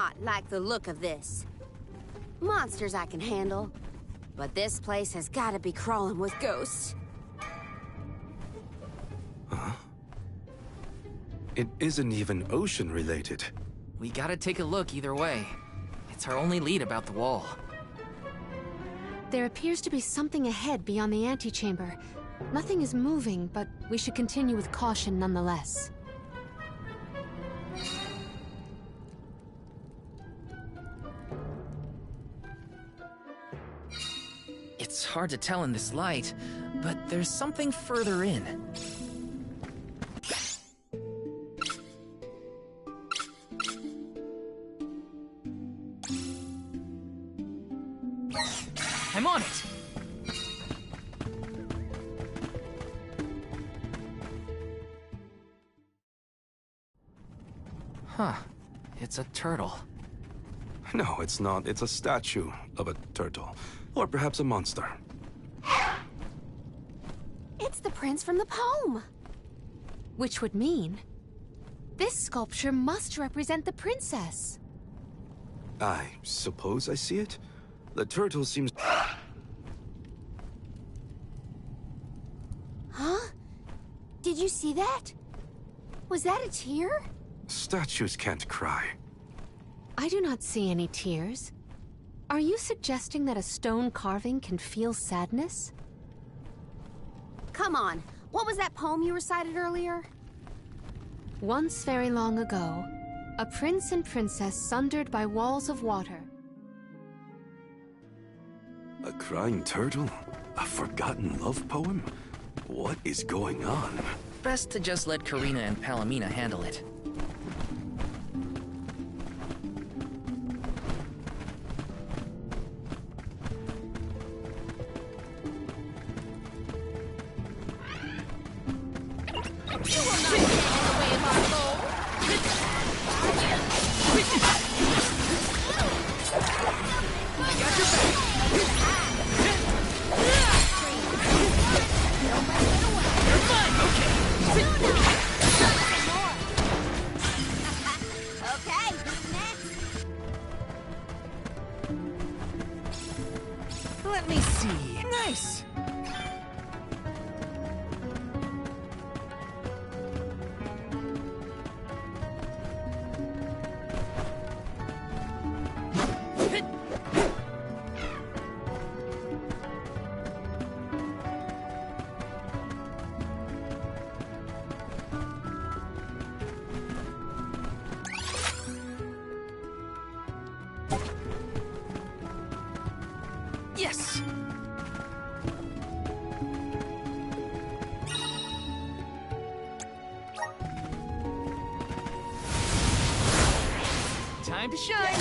not like the look of this. Monsters I can handle, but this place has got to be crawling with ghosts. Huh? It isn't even ocean-related. We gotta take a look either way. It's our only lead about the wall. There appears to be something ahead beyond the antechamber. Nothing is moving, but we should continue with caution nonetheless. It's hard to tell in this light, but there's something further in. I'm on it! Huh. It's a turtle. No, it's not. It's a statue of a turtle. Or perhaps a monster. It's the prince from the poem! Which would mean... this sculpture must represent the princess. I suppose I see it. The turtle seems... Huh? Did you see that? Was that a tear? Statues can't cry. I do not see any tears. Are you suggesting that a stone carving can feel sadness? Come on, what was that poem you recited earlier? Once very long ago, a prince and princess sundered by walls of water. A crying turtle? A forgotten love poem? What is going on? Best to just let Karina and Palomina handle it. Let me see. Nice! Yes! Time to shine!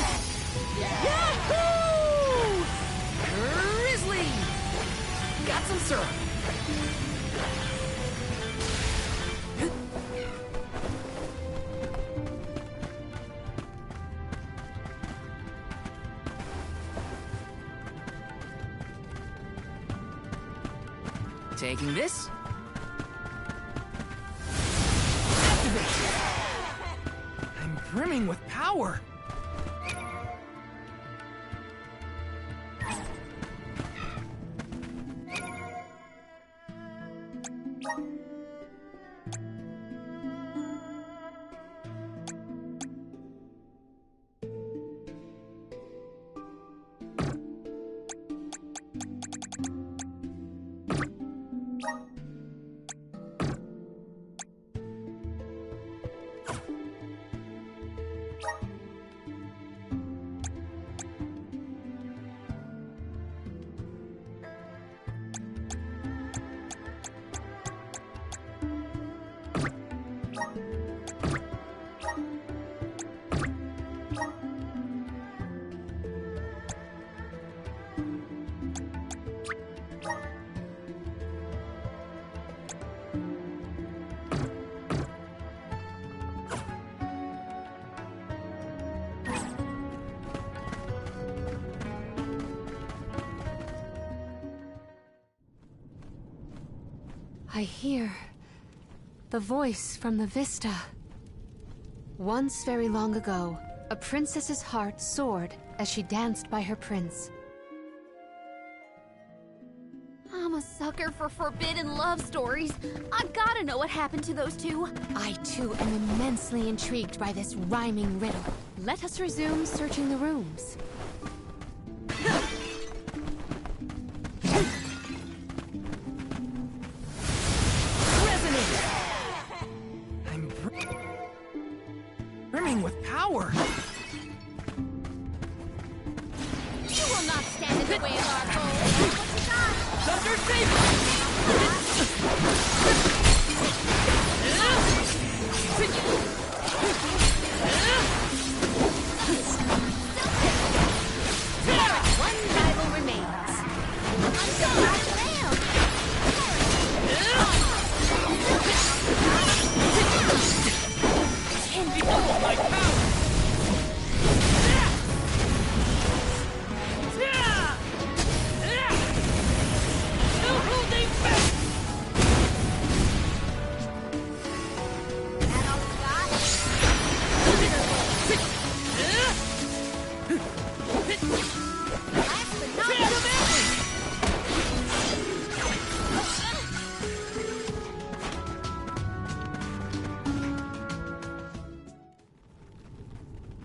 Yahoo! Grizzly! Got some syrup! Taking this. Activate! I'm brimming with power! I hear the voice from the vista. Once very long ago, a princess's heart soared as she danced by her prince. I'm a sucker for forbidden love stories. I gotta know what happened to those two. I too am immensely intrigued by this rhyming riddle. Let us resume searching the rooms. I'm brimming with power. You will not stand in the way of our goal. What you got? Thunder Saber! One rival remains. I'm so out of lamb. Can be all my power!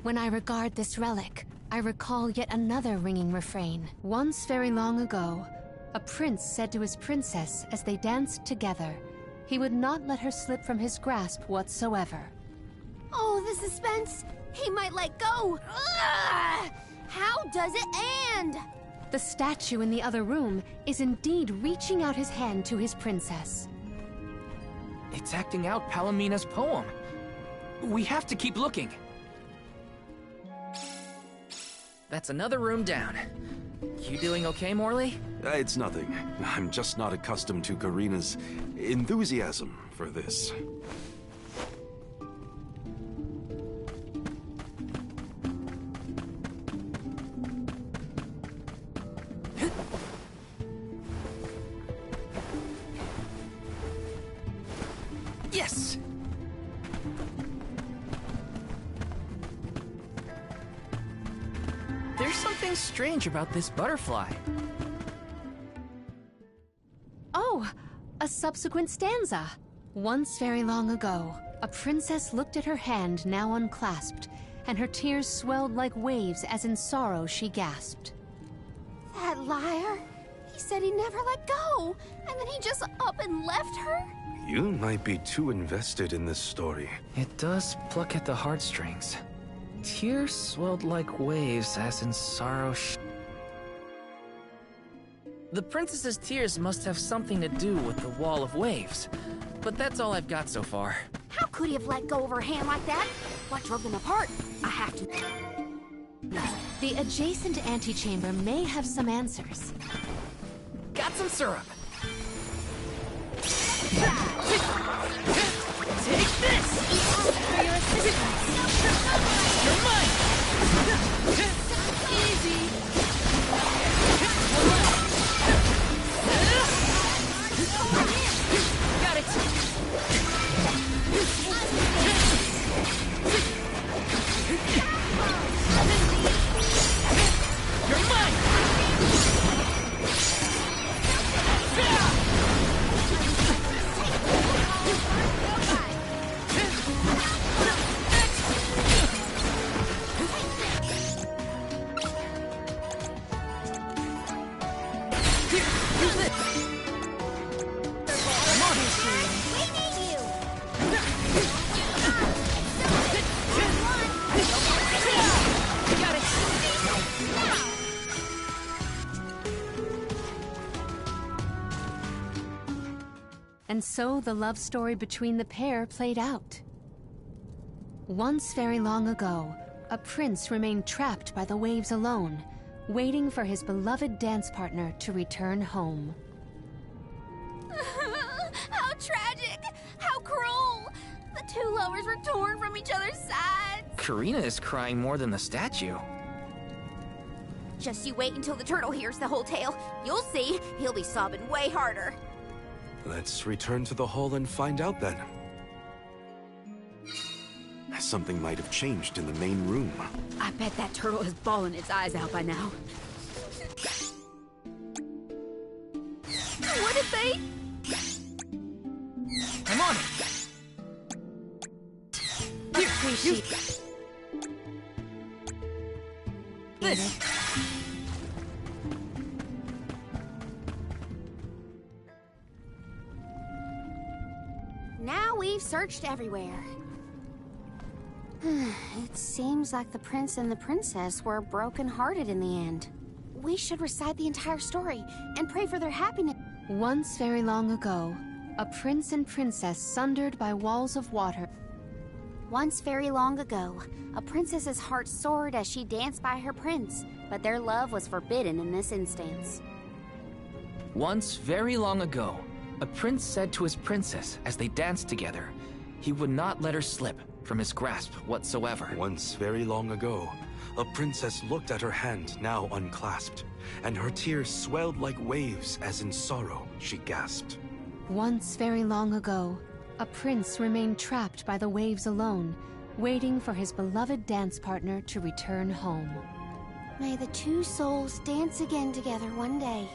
When I regard this relic, I recall yet another ringing refrain. Once very long ago, a prince said to his princess as they danced together, he would not let her slip from his grasp whatsoever. Oh, the suspense. He might let go. Ugh! How does it end? The statue in the other room is indeed reaching out his hand to his princess. It's acting out Palomina's poem. We have to keep looking. That's another room down. You doing okay, Morley? It's nothing. I'm just not accustomed to Karina's enthusiasm for this. Yes! There's something strange about this butterfly. Oh, a subsequent stanza. Once very long ago, a princess looked at her hand now unclasped, and her tears swelled like waves as in sorrow she gasped. That liar. He said he never let go, and then he just up and left her? You might be too invested in this story. It does pluck at the heartstrings. Tears swelled like waves as in sorrow The princess's tears must have something to do with the wall of waves. But that's all I've got so far. How could he have let go of her hand like that? What drove them apart? I have to... The adjacent antechamber may have some answers. Got some syrup. Take this! For your assistance. You're mine! Easy! Got it! You're mine! And so the love story between the pair played out. Once very long ago, a prince remained trapped by the waves alone, waiting for his beloved dance partner to return home. How tragic! How cruel! The two lovers were torn from each other's sides. Karina is crying more than the statue. Just you wait until the turtle hears the whole tale. You'll see, he'll be sobbing way harder. Let's return to the hall and find out then. something might have changed in the main room. I bet that turtle is bawling its eyes out by now. What did they... I'm on it. Here, Appreciate this. Now we've searched everywhere. It seems like the prince and the princess were broken-hearted in the end. We should recite the entire story and pray for their happiness. Once very long ago, a prince and princess sundered by walls of water. Once very long ago, a princess's heart soared as she danced by her prince, but their love was forbidden in this instance. Once very long ago, a prince said to his princess as they danced together, he would not let her slip from his grasp whatsoever. Once very long ago, a princess looked at her hand now unclasped, and her tears swelled like waves as in sorrow she gasped. Once very long ago, a prince remained trapped by the waves alone, waiting for his beloved dance partner to return home. May the two souls dance again together one day.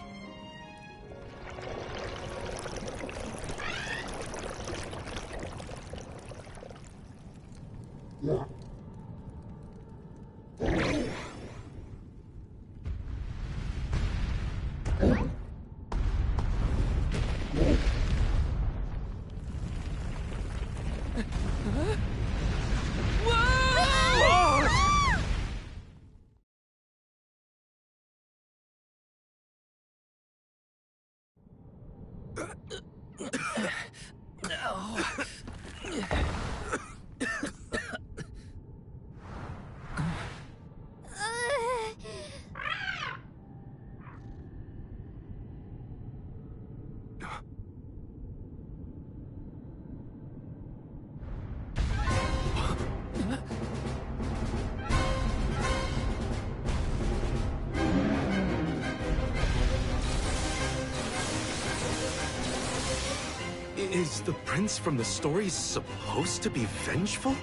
Is the prince from the story supposed to be vengeful?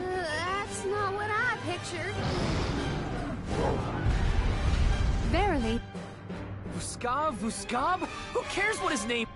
That's not what I pictured. Verily, Vuskab? Who cares what his name...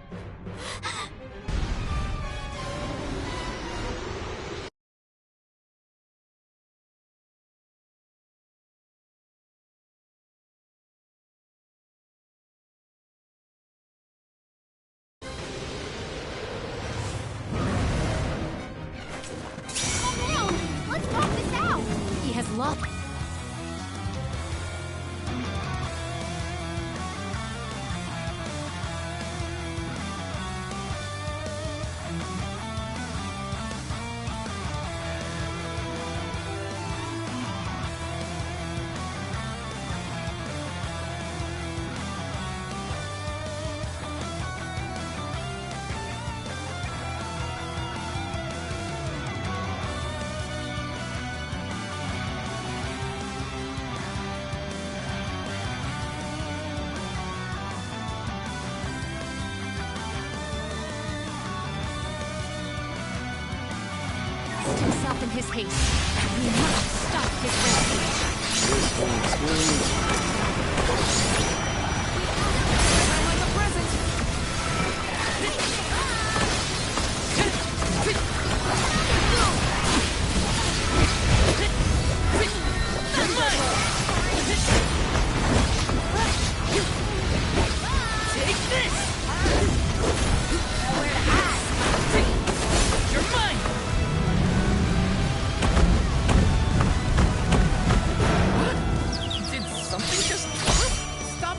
Let's talk this out! he has lost. Himself in his haste. We must stop his rampage. Take this! You're mine! Did something just... Stop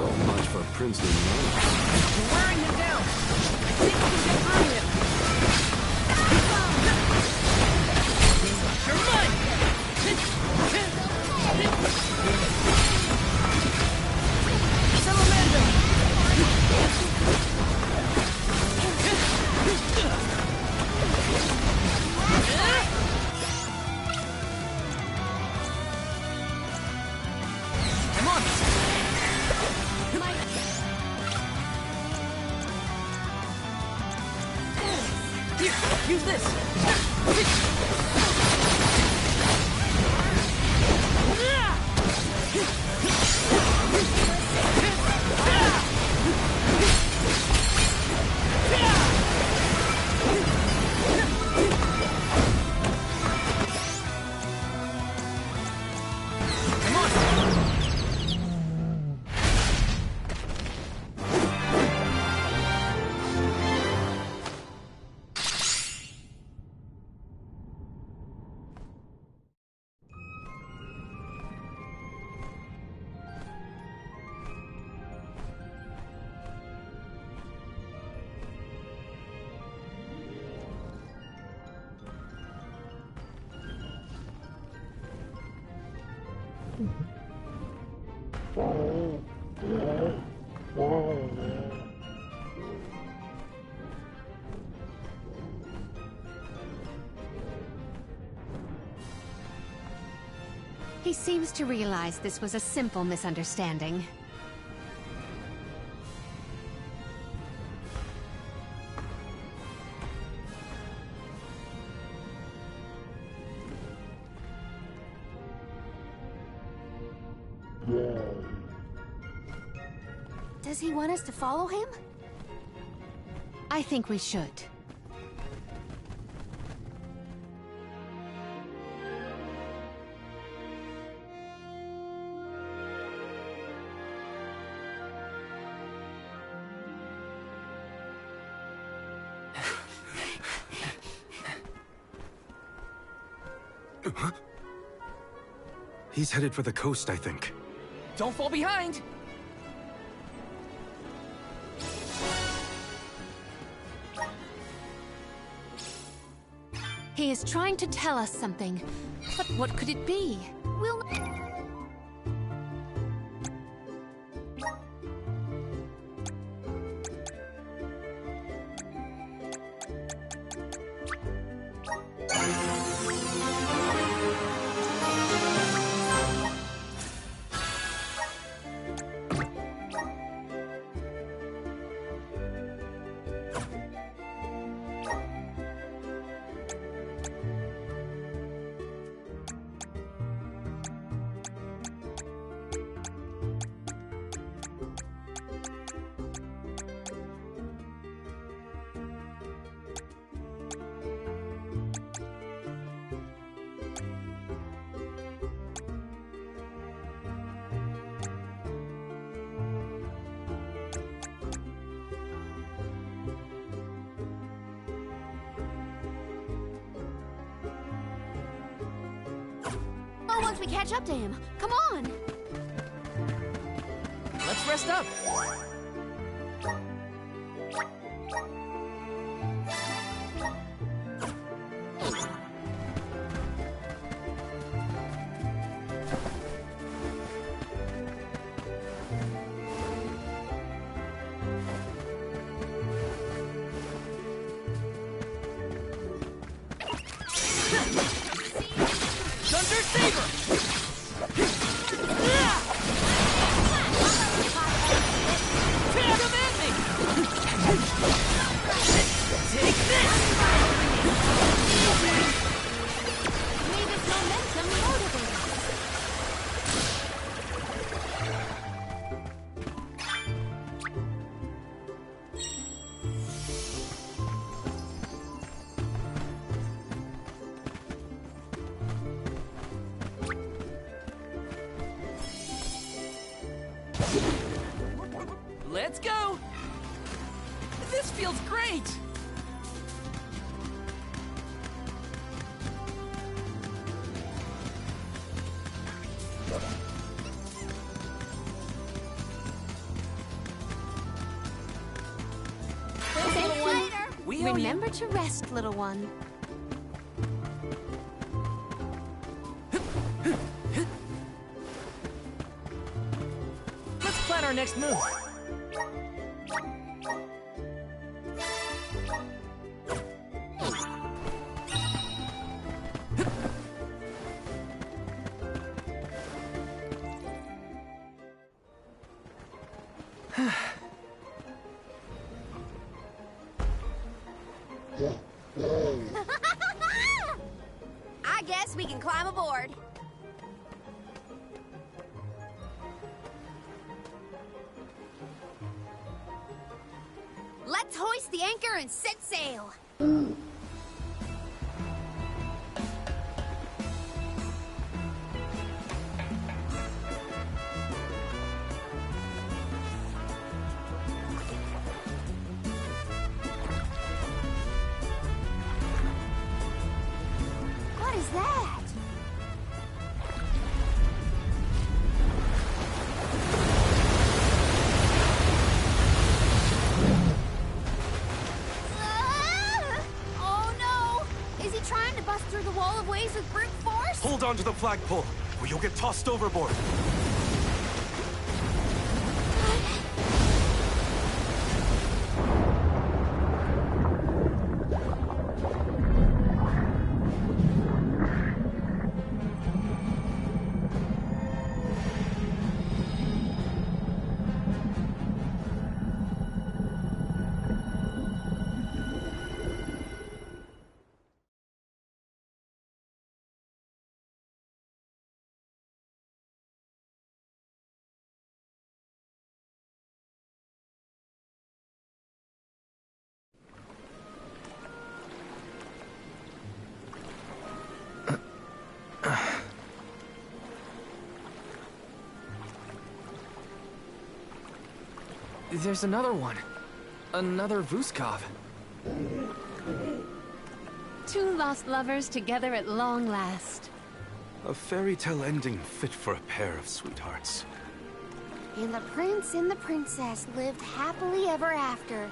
So much for princely manners. We're wearing him down! I think we can get through him! You're mine! Salamander! I'm on it! Here, use this! He seems to realize this was a simple misunderstanding. Does he want us to follow him? I think we should. He's headed for the coast, I think. Don't fall behind! He is trying to tell us something, but what could it be? We'll... once we catch up to him. Come on! Let's rest up. Thunder Saber! Come at me! Take this! May this momentum motivate us. Let's go! This feels great! Remember to rest, little one. Let's plan our next move. I guess we can climb aboard. Let's hoist the anchor and set sail. What is that? Oh no! Is he trying to bust through the wall of waves with brute force? Hold on to the flagpole, or you'll get tossed overboard. There's another one. Another Vuskov. Two lost lovers together at long last. A fairy tale ending fit for a pair of sweethearts. And the prince and the princess lived happily ever after.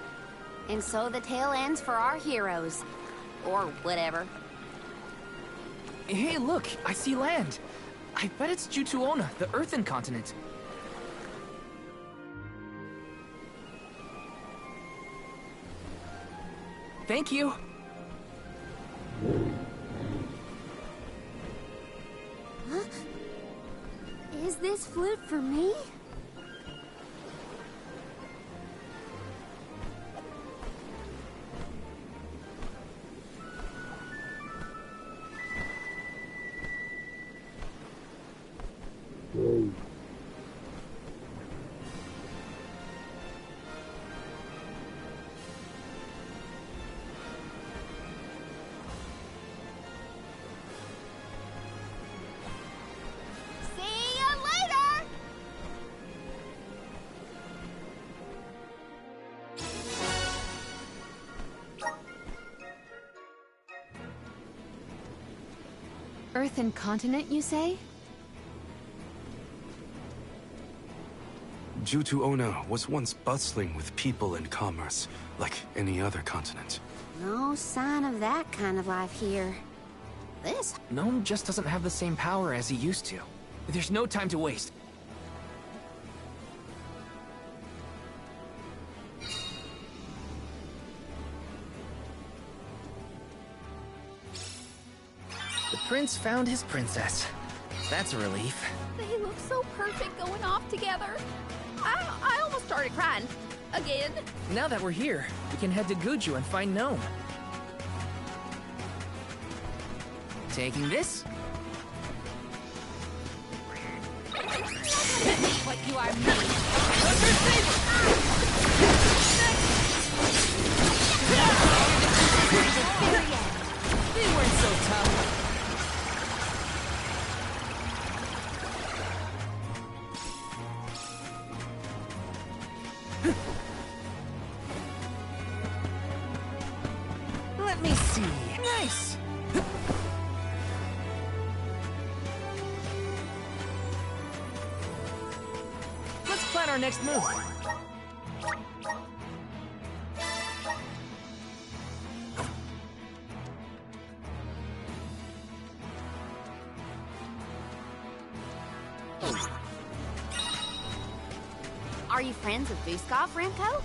And so the tale ends for our heroes. Or whatever. Hey, look! I see land! I bet it's Jutuona, the Earthen continent. Thank you! Huh? Is this flute for me? See ya later! Earthen continent, you say? Jutuona was once bustling with people and commerce, like any other continent. No sign of that kind of life here. This... Gnome just doesn't have the same power as he used to. There's no time to waste. The prince found his princess. That's a relief. They look so perfect going off together. I almost started crying. Again. Now that we're here, we can head to Guju and find Gnome. Taking this? What you are made. They weren't so tough. Let me see. Nice! Let's plan our next move. Are you friends with Vuskov, Remco?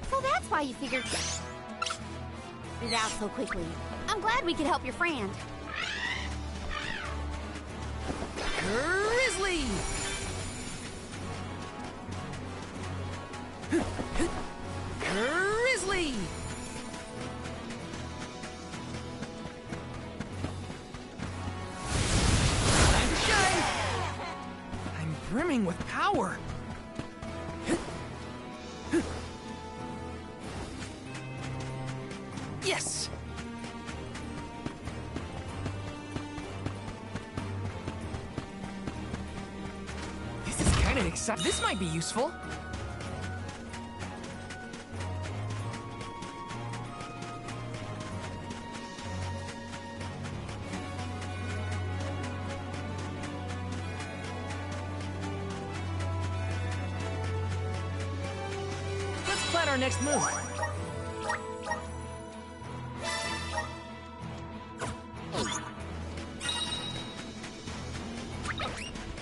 So that's why you figured it out so quickly. I'm glad we could help your friend. Grizzly! Grizzly! Time to shine! I'm brimming with power. Yes! This is kind of exciting. This might be useful. Let's plan our next move.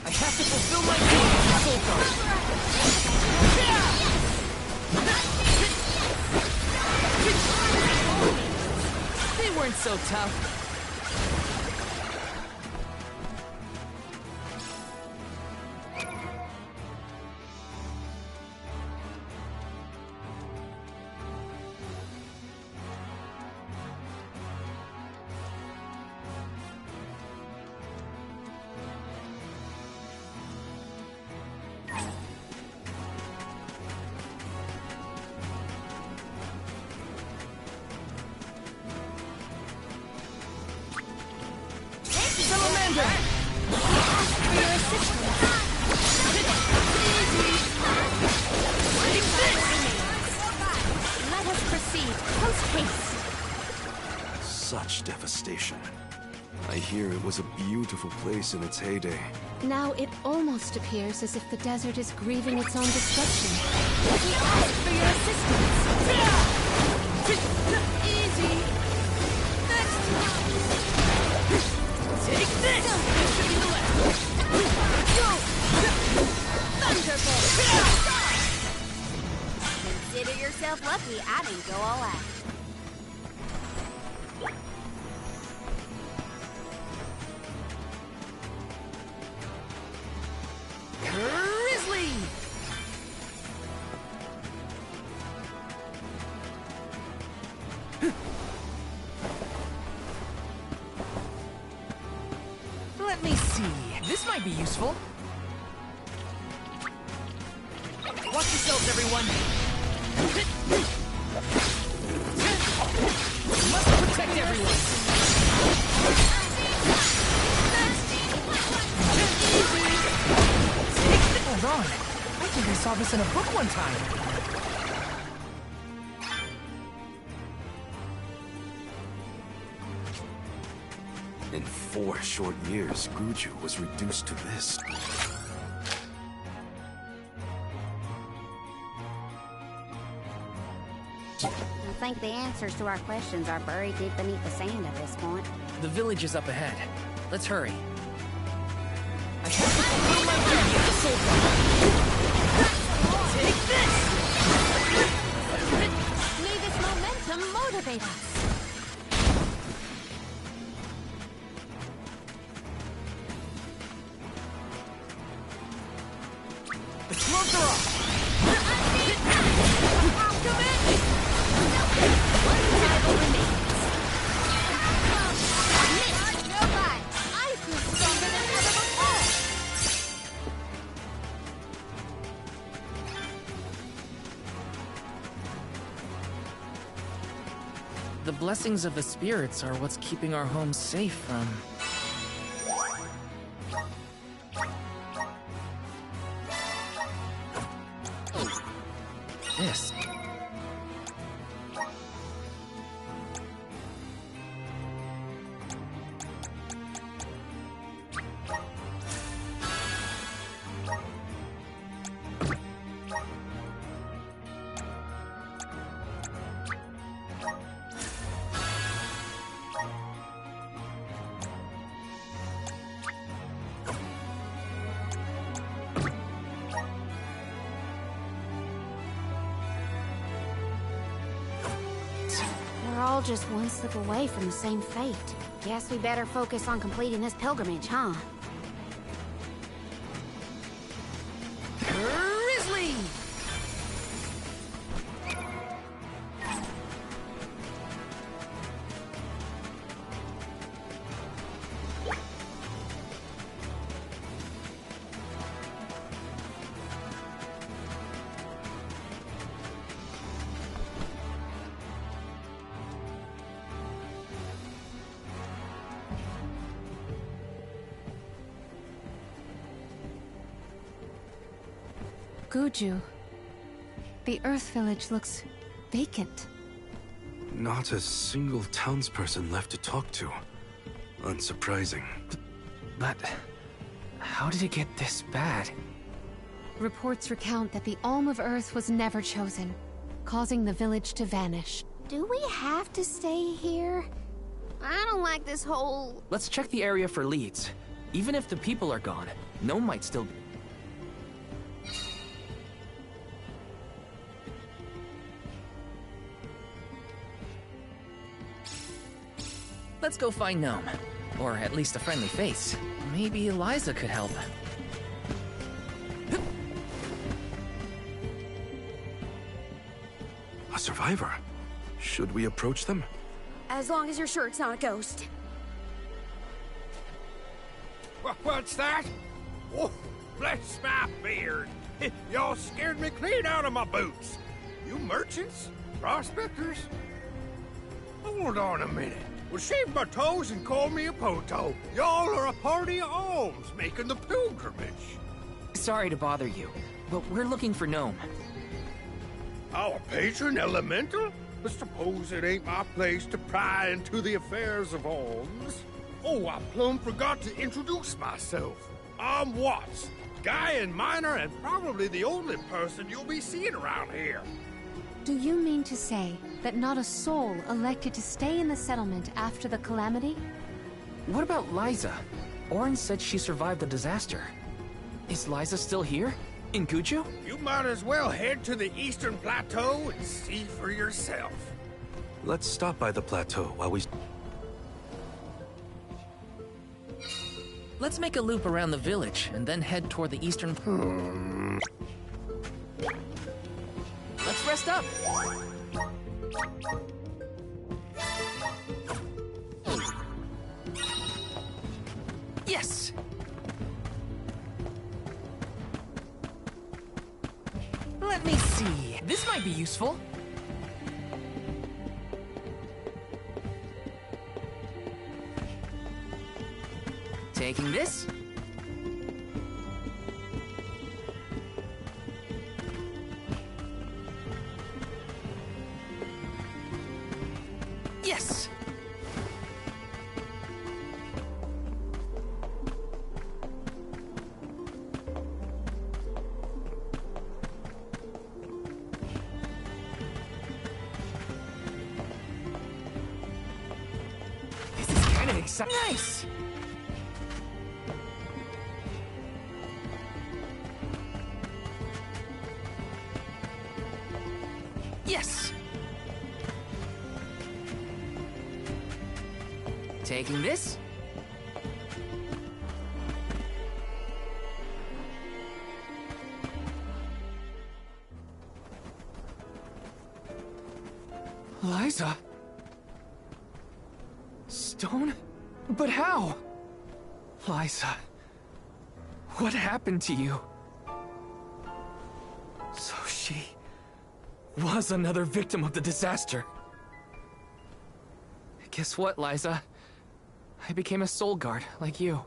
I have to fulfill my duty as Soul Guard. They weren't so tough. Salamander! Let us proceed, post haste. Such devastation. I hear it was a beautiful place in its heyday. Now it almost appears as if the desert is grieving its own destruction. We ask for your assistance. Easy! Next! Take this! This should be the last. Go! Thunderbolt! Consider yourself lucky I didn't go all out. Grizzly! Let me see. This might be useful. Watch yourselves, everyone. Must protect everyone. Hold on. I think I saw this in a book one time. In 4 short years, Guju was reduced to this. I think the answers to our questions are buried deep beneath the sand at this point. The village is up ahead. Let's hurry. I have to fulfill my duty as a Soul Guard. Take this! May this momentum motivate us. The clothes are off! One rival remains. I feel stronger than ever before. The blessings of the spirits are what's keeping our home safe from... this. just one slip away from the same fate. Guess we better focus on completing this pilgrimage, huh? Grizzly! Guju, the Earth Village looks vacant. Not a single townsperson left to talk to. Unsurprising. But how did it get this bad? Reports recount that the Alm of Earth was never chosen, causing the village to vanish. Do we have to stay here? I don't like this whole... Let's check the area for leads. Even if the people are gone, Gnome might still be. Let's go find Gnome. Or at least a friendly face. Maybe Eliza could help. A survivor? Should we approach them? As long as you're sure it's not a ghost. What's that? Oh, bless my beard. Y'all scared me clean out of my boots. You merchants? Prospectors? Hold on a minute. Well, shave my toes and call me a poto. Y'all are a party of alms making the pilgrimage. Sorry to bother you, but we're looking for Gnome. Our patron elemental? But suppose it ain't my place to pry into the affairs of alms. Oh, I plumb forgot to introduce myself. I'm Watts, guy and miner, and probably the only person you'll be seeing around here. Do you mean to say that not a soul elected to stay in the settlement after the calamity? What about Liza? Orin said she survived the disaster. Is Liza still here? In Guju? You might as well head to the Eastern Plateau and see for yourself. Let's stop by the plateau while we... Let's make a loop around the village and then head toward the eastern... Let's rest up! Yes! Let me see. This might be useful. Taking this. Yes! This is kind of exciting. Nice! Yes! Taking this. Liza? Stone? But how? Liza, what happened to you? So she was another victim of the disaster. Guess what, Liza? I became a soul guard, like you.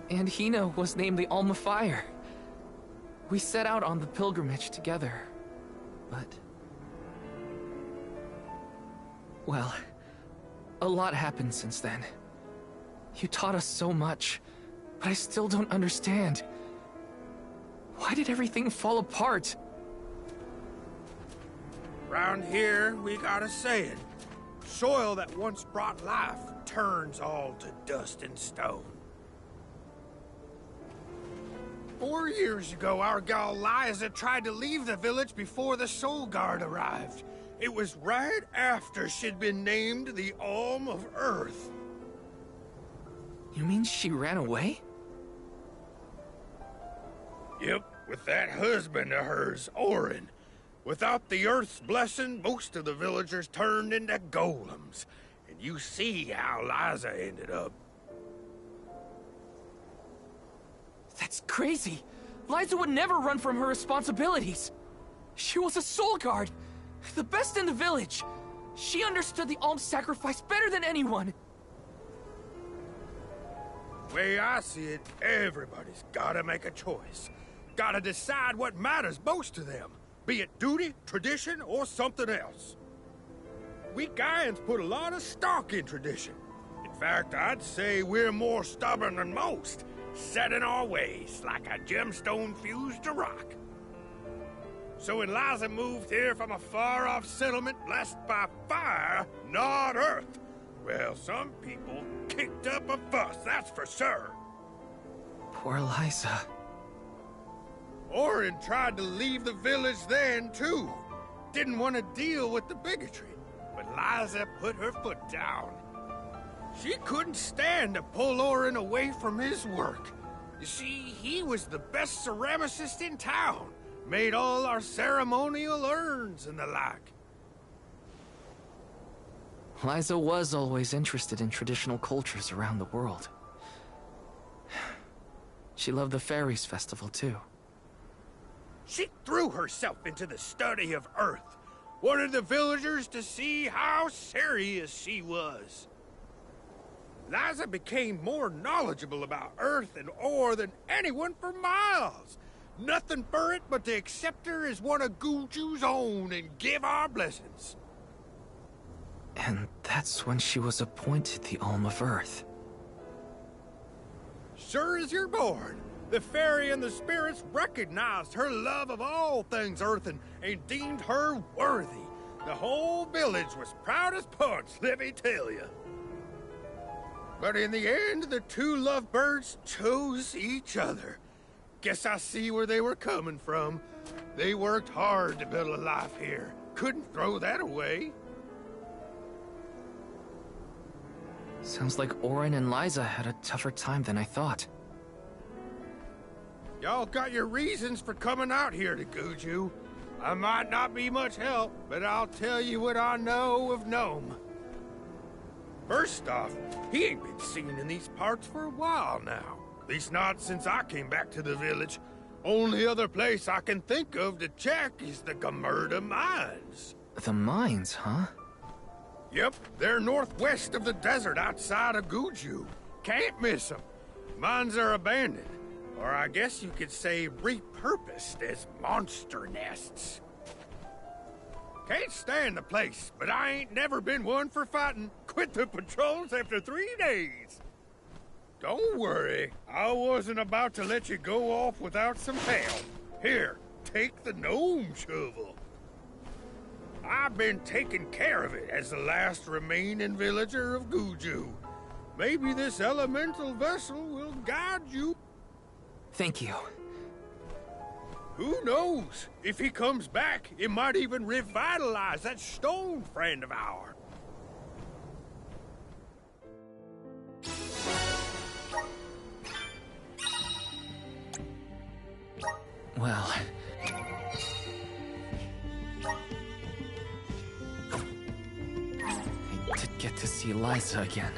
And Hina was named the Alm of Fire. We set out on the pilgrimage together, but... well, a lot happened since then. You taught us so much, but I still don't understand. Why did everything fall apart? Round here, we got a saying. Soil that once brought life turns all to dust and stone. 4 years ago, our gal Liza tried to leave the village before the Soul Guard arrived. It was right after she'd been named the Alm of Earth. You mean she ran away? Yep, with that husband of hers, Orin. Without the Earth's blessing, most of the villagers turned into golems. And you see how Liza ended up. That's crazy. Liza would never run from her responsibilities. She was a soul guard, the best in the village. She understood the alms sacrifice better than anyone. Way I see it, everybody's gotta make a choice. Gotta decide what matters most to them. Be it duty, tradition, or something else. We Gaians put a lot of stock in tradition. In fact, I'd say we're more stubborn than most, set in our ways like a gemstone fused to rock. So when Liza moved here from a far-off settlement blessed by fire, not earth, well, some people kicked up a fuss, that's for sure. Poor Liza. Orin tried to leave the village then, too. Didn't want to deal with the bigotry. But Liza put her foot down. She couldn't stand to pull Orin away from his work. You see, he was the best ceramicist in town. Made all our ceremonial urns and the like. Liza was always interested in traditional cultures around the world. She loved the Fairies Festival, too. She threw herself into the study of Earth. Wanted the villagers to see how serious she was. Liza became more knowledgeable about Earth and ore than anyone for miles. Nothing for it but to accept her as one of Guju's own and give our blessings. And that's when she was appointed the Alm of Earth. Sure as you're born, the fairy and the spirits recognized her love of all things earthen and deemed her worthy. The whole village was proud as punch, let me tell you. But in the end, the two lovebirds chose each other. Guess I see where they were coming from. They worked hard to build a life here. Couldn't throw that away. Sounds like Orin and Liza had a tougher time than I thought. Y'all got your reasons for coming out here to Guju. I might not be much help, but I'll tell you what I know of Gnome. First off, he ain't been seen in these parts for a while now. At least not since I came back to the village. Only other place I can think of to check is the Gamerda Mines. The mines, huh? Yep, they're northwest of the desert outside of Guju. Can't miss them. Mines are abandoned, or I guess you could say repurposed as monster nests. Can't stand the place, but I ain't never been one for fighting. Quit the patrols after 3 days. Don't worry, I wasn't about to let you go off without some help. Here, take the gnome shovel. I've been taking care of it as the last remaining villager of Guju. Maybe this elemental vessel will guide you. Thank you. Who knows? If he comes back, it might even revitalize that stone friend of ours. Well... I did get to see Liza again.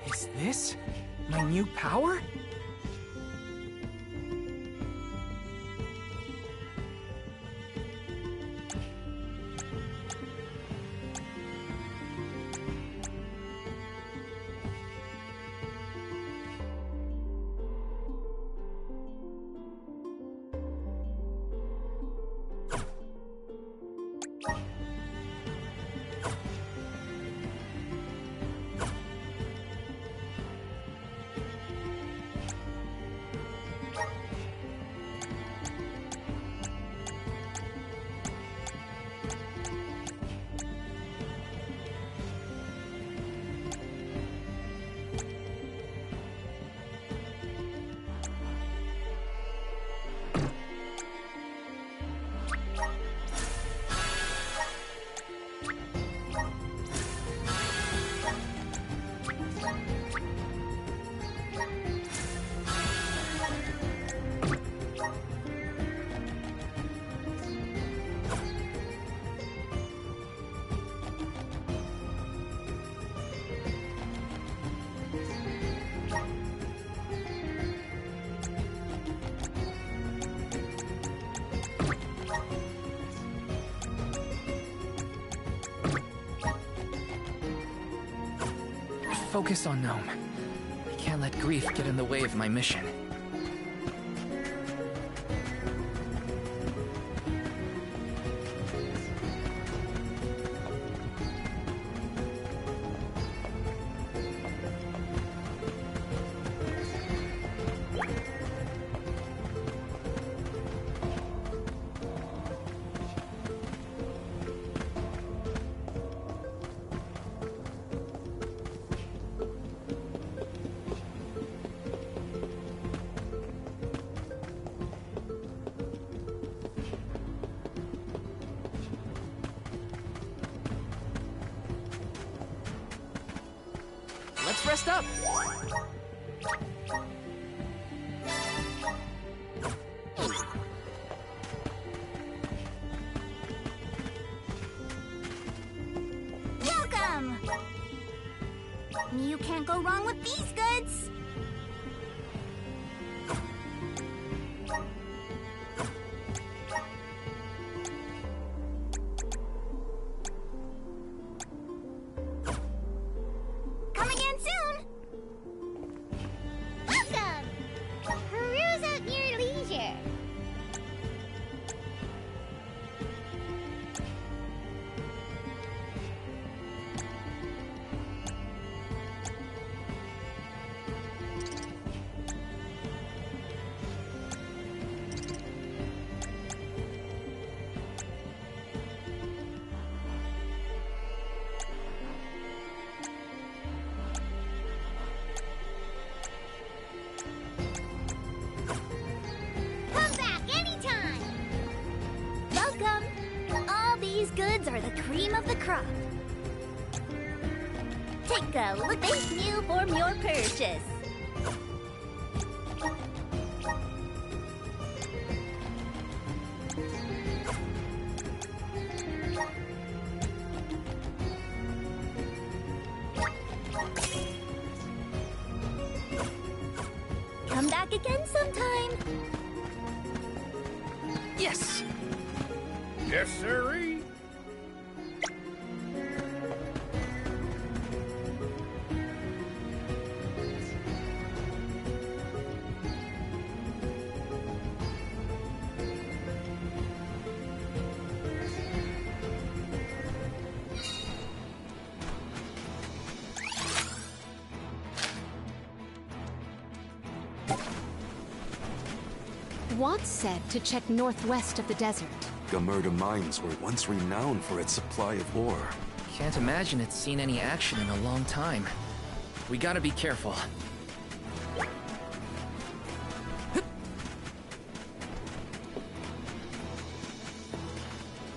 Is this my new power? focus on Gnome. I can't let grief get in the way of my mission. Let's rest up! Welcome! You can't go wrong with these goods! Come again soon! Welcome! Peruse at your leisure. Come back anytime! Welcome! All these goods are the cream of the crop. Take a look. Thank you for your purchase. Come back again sometime. Yes! Yes, sirree. Watts said to check northwest of the desert. Gamerda Mines were once renowned for its supply of ore. Can't imagine it's seen any action in a long time. We gotta be careful.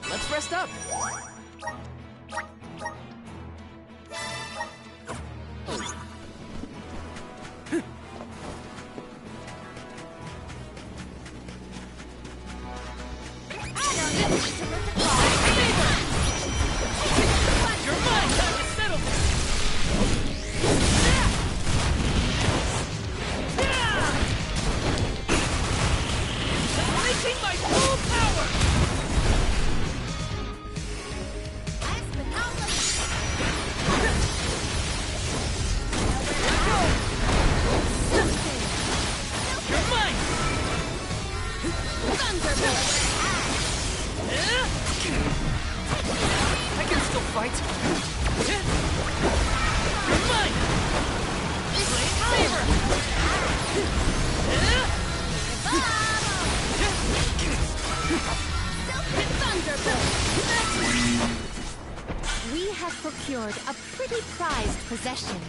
Let's rest up! I can still fight. You're mine! Saber! We have procured a pretty prized possession.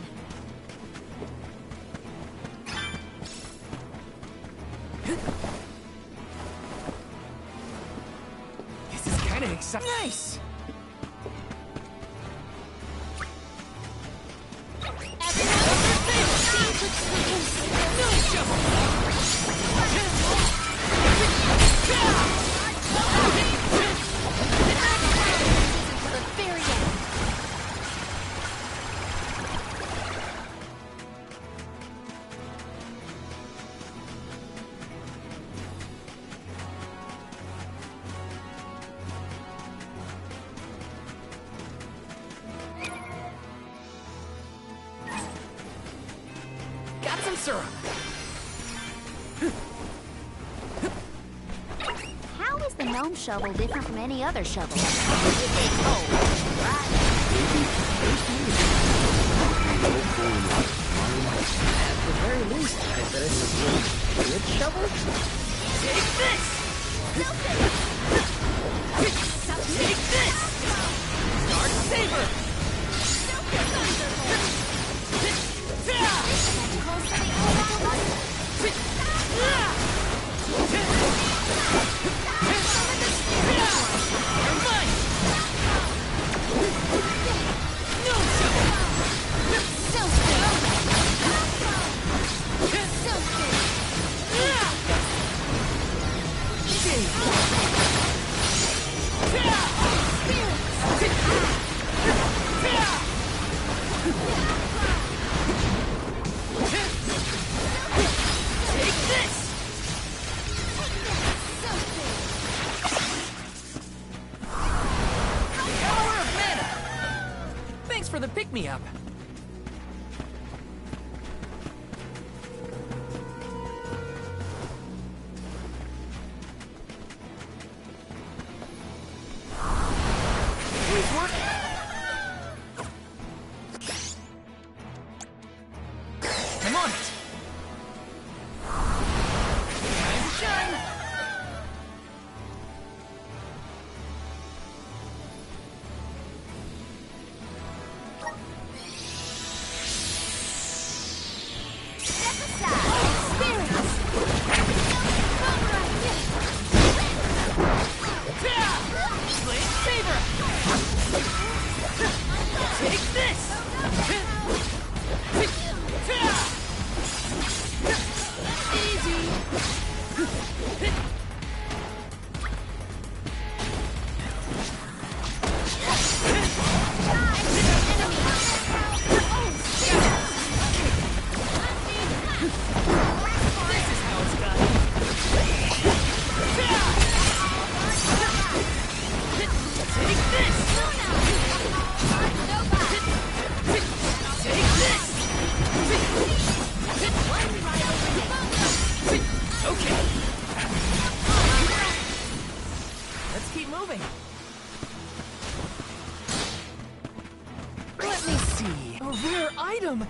This is kinda exciting. Nice! Basura! How is the gnome shovel different from any other shovel? It takes holes, right? At the very least, I bet it's a really good shovel. Take this! Take this! Dark Saber! For the pick-me-up. Please work. I'm on it. Time to shine. Let me see. A rare item!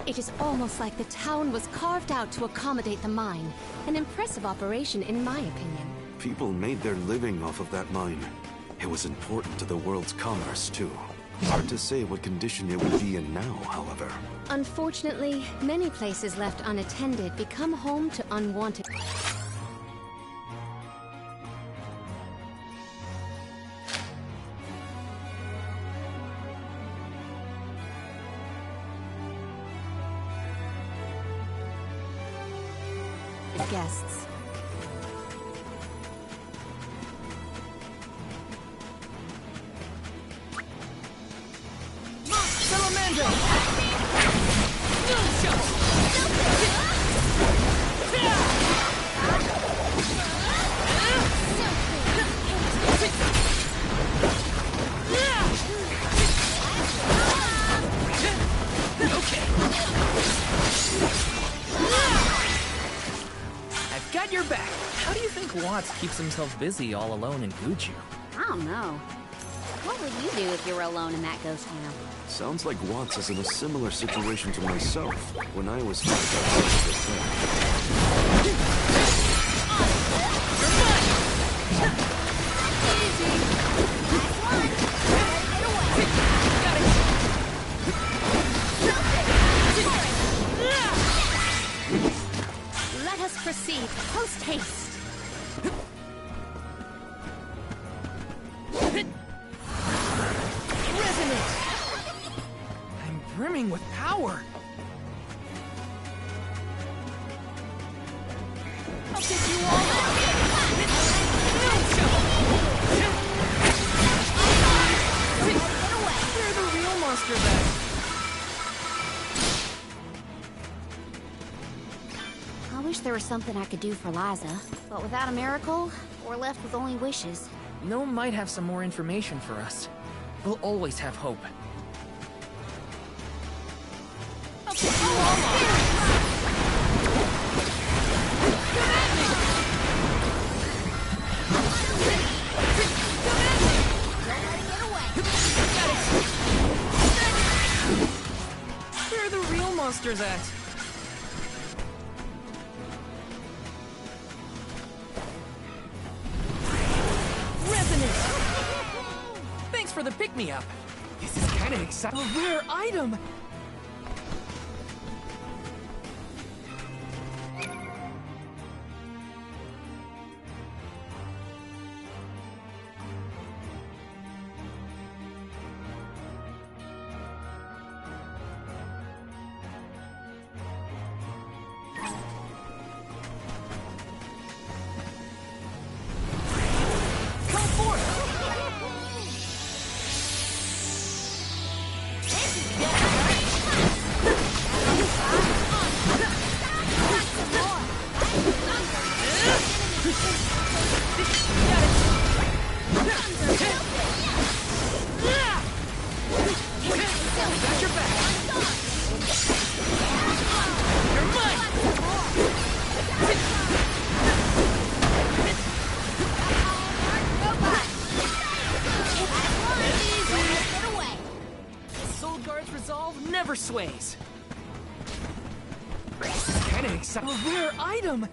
It is almost like the town was carved out to accommodate the mine. An impressive operation, in my opinion. People made their living off of that mine. It was important to the world's commerce, too. Hard to say what condition it would be in now, however. Unfortunately, many places left unattended become home to unwanted... guests. Salamandra! Moon Shovel! Got your back. How do you think Watts keeps himself busy all alone in Guju? I don't know. What would you do if you were alone in that ghost town? Sounds like Watts is in a similar situation to myself when I was stuck outside the Let us proceed, post haste. burning with power. I'll take you all on. Where are the real monsters at? I wish there was something I could do for Liza, but without a miracle, we're left with only wishes. Gnome might have some more information for us. We'll always have hope. I'll take you all on. Where are the real monsters at? Resonance! Thanks for the pick-me-up. This is kind of exciting. A rare item! Never sways. This is kind of exciting. A rare item.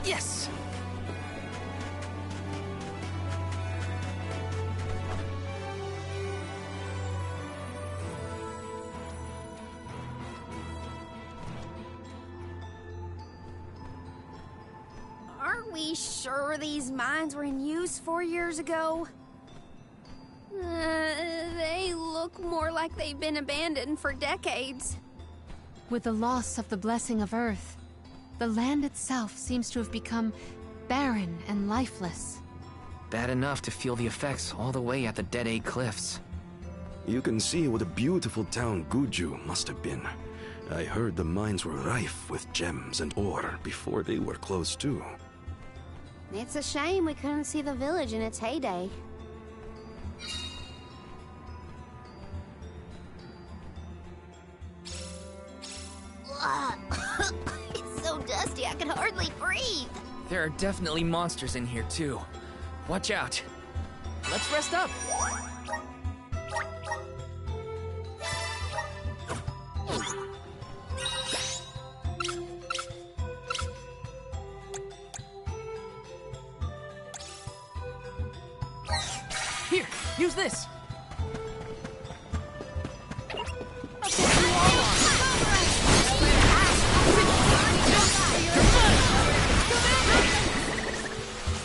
Yes! Aren't we sure these mines were in use 4 years ago? They look more like they've been abandoned for decades. With the loss of the blessing of Earth, the land itself seems to have become barren and lifeless. Bad enough to feel the effects all the way at the Dead Egg Cliffs. You can see what a beautiful town Guju must have been. I heard the mines were rife with gems and ore before they were closed too. It's a shame we couldn't see the village in its heyday. It's so dusty I can hardly breathe. There are definitely monsters in here too. Watch out. Let's rest up. Here, use this. I'll take you all on.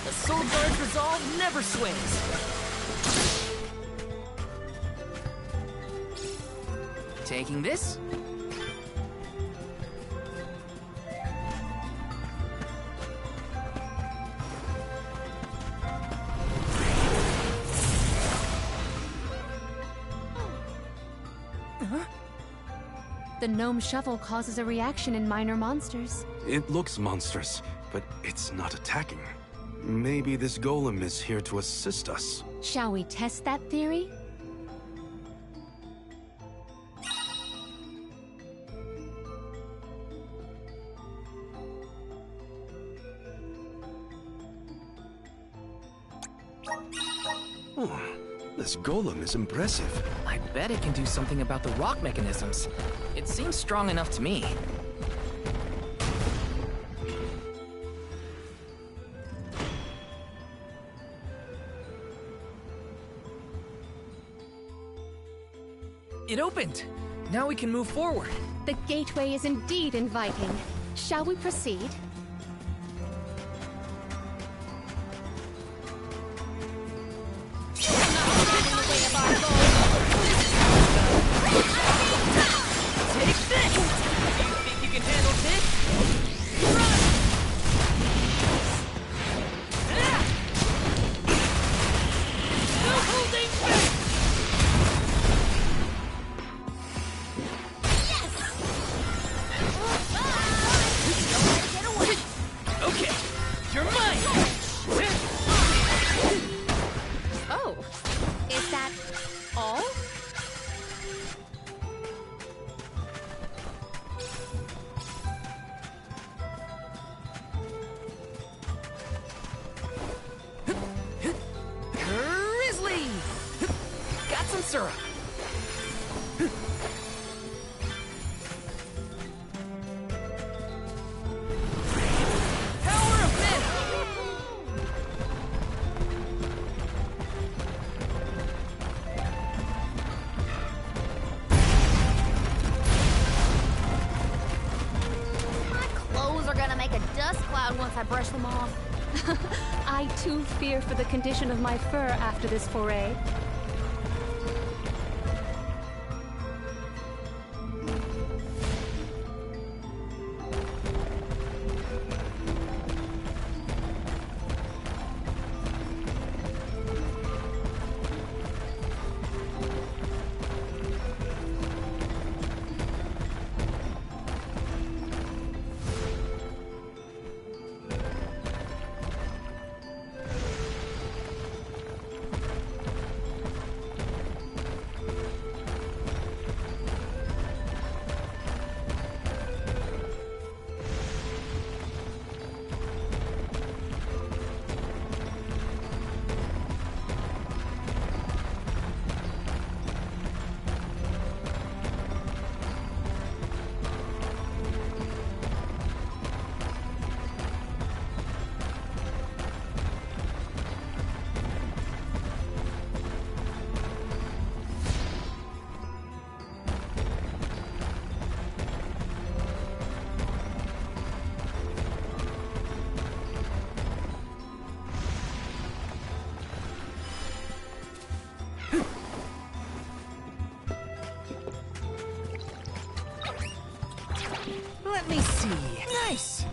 The Soul Guard's resolve never sways. Taking this. The gnome shovel causes a reaction in minor monsters. It looks monstrous, but it's not attacking. Maybe this golem is here to assist us. Shall we test that theory? Oh, this golem is impressive. I bet it can do something about the rock mechanisms. It seems strong enough to me. It opened! Now we can move forward. The gateway is indeed inviting. Shall we proceed? Take this! You think you can handle this? Run! No holding back! Okay, you're mine! Oh, is that all? Grizzly! Got some syrup. Power of mana! My clothes are gonna make a dust cloud once I brush them off. I too fear for the condition of my fur after this foray. Let me see. Nice!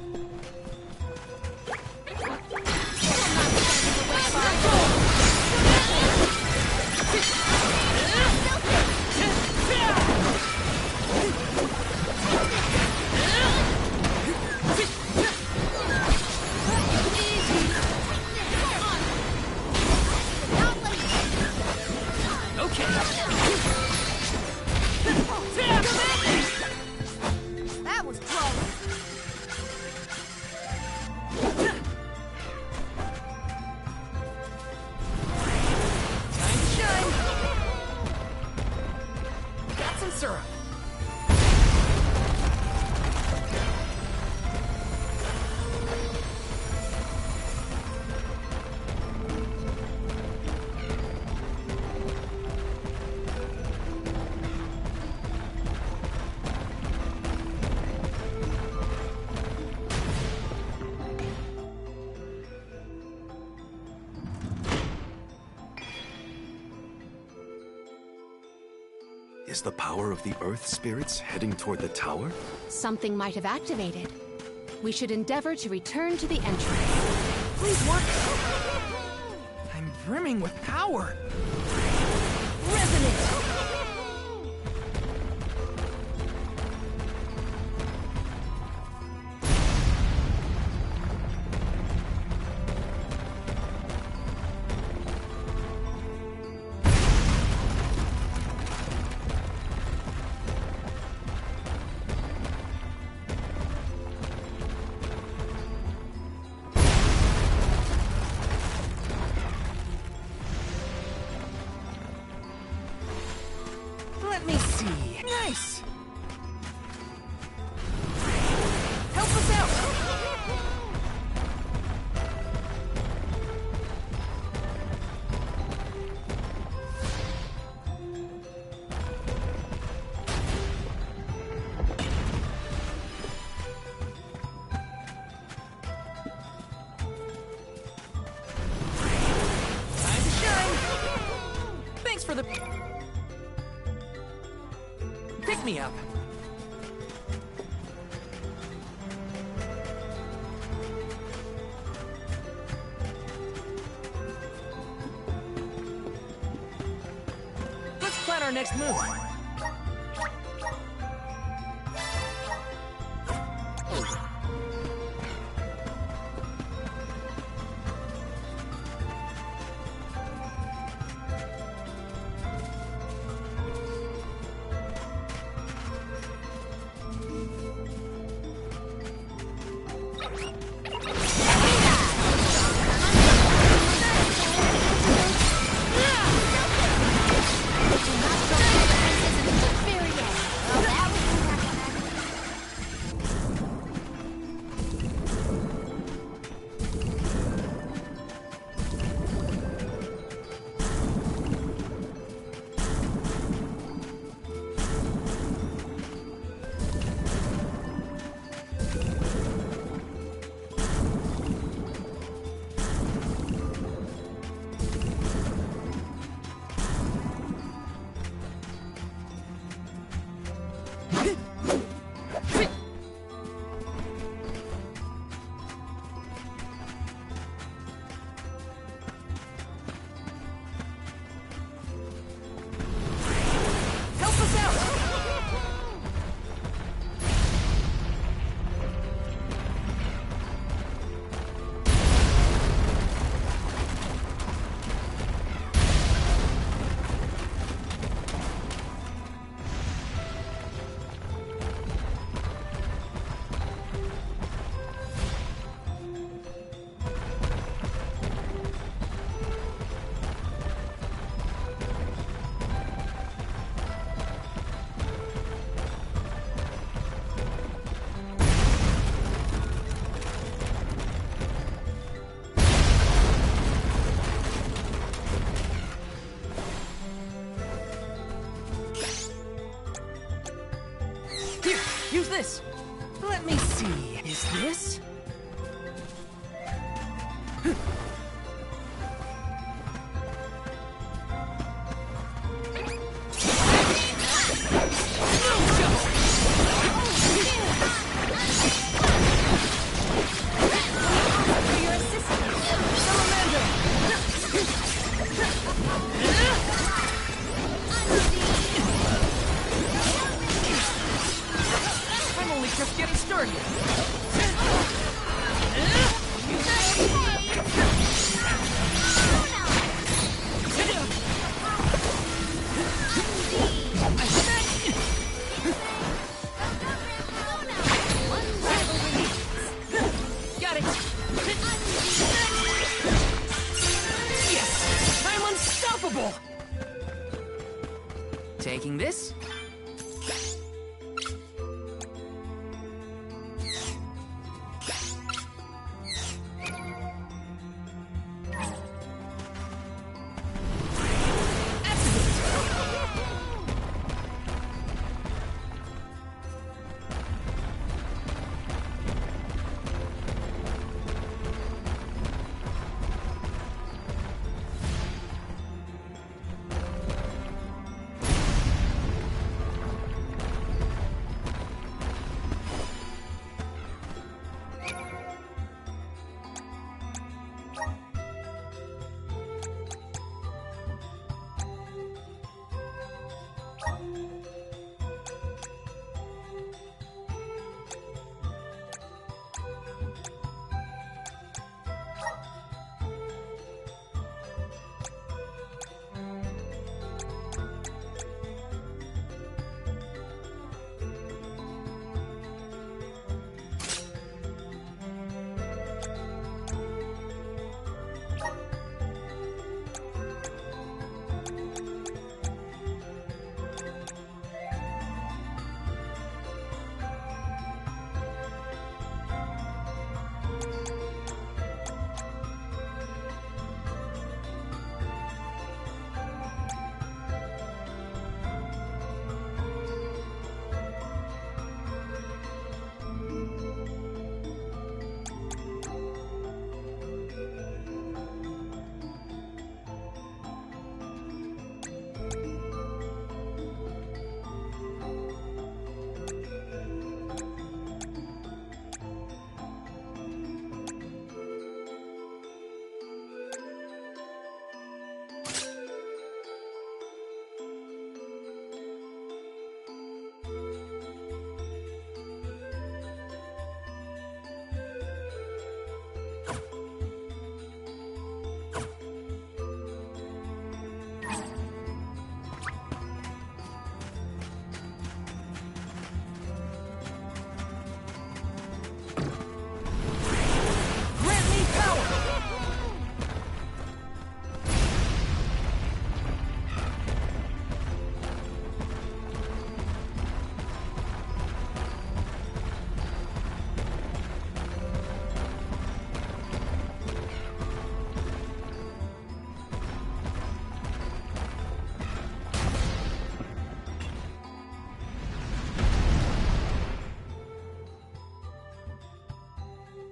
That was close. Time to shine! Got some syrup. Is the power of the Earth spirits heading toward the tower? Something might have activated. We should endeavor to return to the entrance. Please work! I'm brimming with power! Resonant! Help me up. Let's plan our next move. Use this. Let me see. Is this? Just getting started. Got it. Yes, I'm unstoppable. Taking this.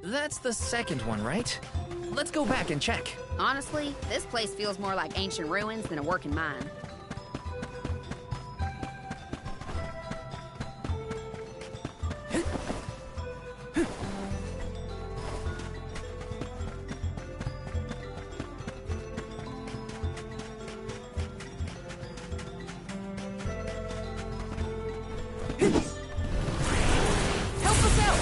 That's the second one, right? Let's go back and check. Honestly, this place feels more like ancient ruins than a working mine. Help us out!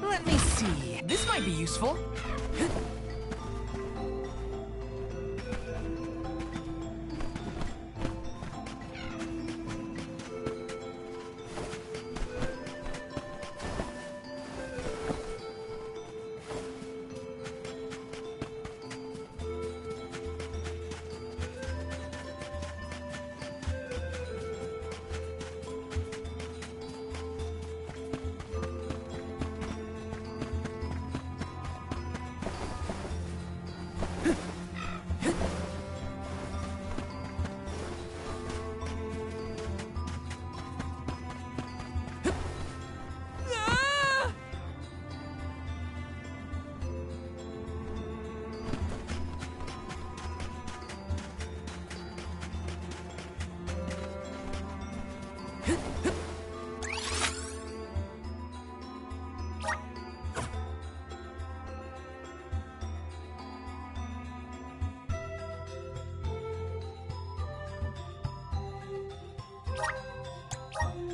Let me see. This might be useful.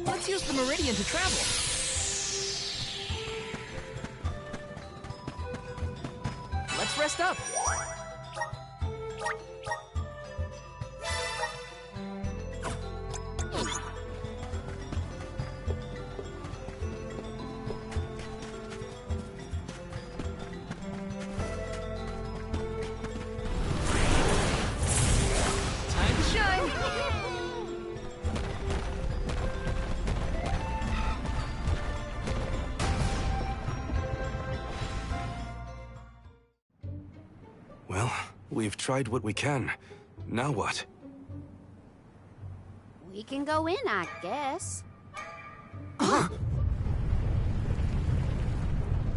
Let's use the meridian to travel. Let's rest up. Time to shine. Well, we've tried what we can. Now what? We can go in, I guess.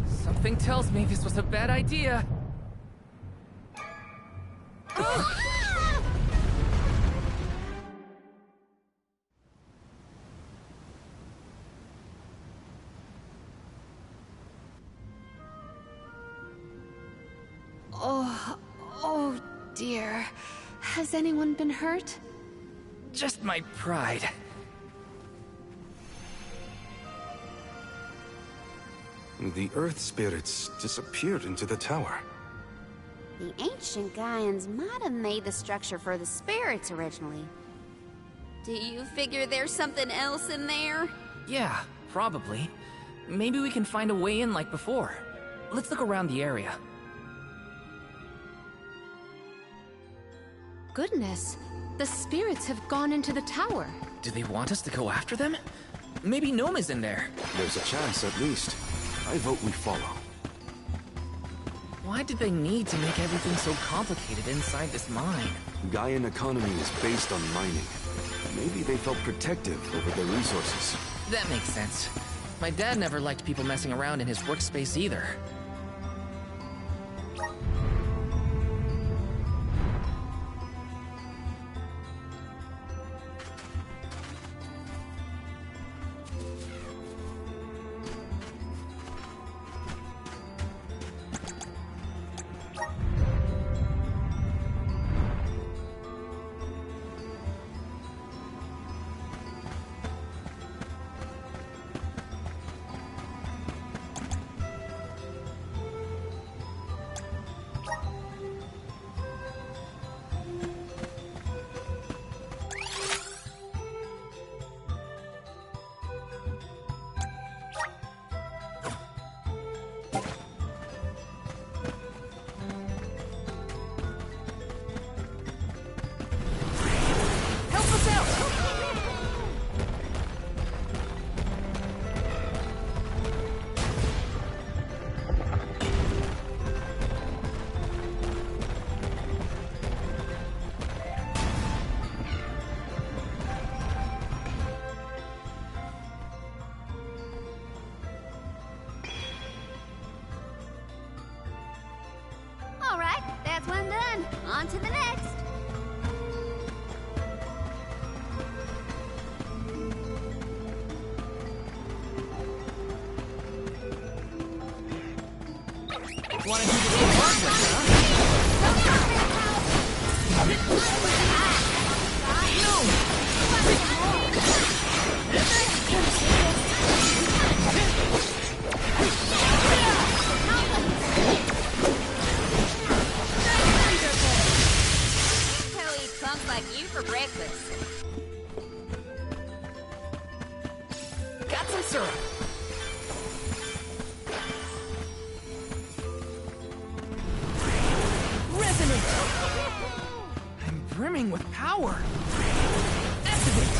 Something tells me this was a bad idea. Oh dear. Has anyone been hurt? Just my pride. The Earth spirits disappeared into the tower. The ancient Gaians might have made the structure for the spirits originally. Do you figure there's something else in there? Yeah, probably. Maybe we can find a way in like before. Let's look around the area. Goodness, the spirits have gone into the tower. Do they want us to go after them? Maybe Gnome is in there. There's a chance, at least. I vote we follow. Why did they need to make everything so complicated inside this mine? Gaian economy is based on mining. Maybe they felt protective over their resources. That makes sense. My dad never liked people messing around in his workspace either. On to the next. Wanna do the little hard way, huh? Go eat plums like you for breakfast. Got some syrup. Resonant! I'm brimming with power. Activate!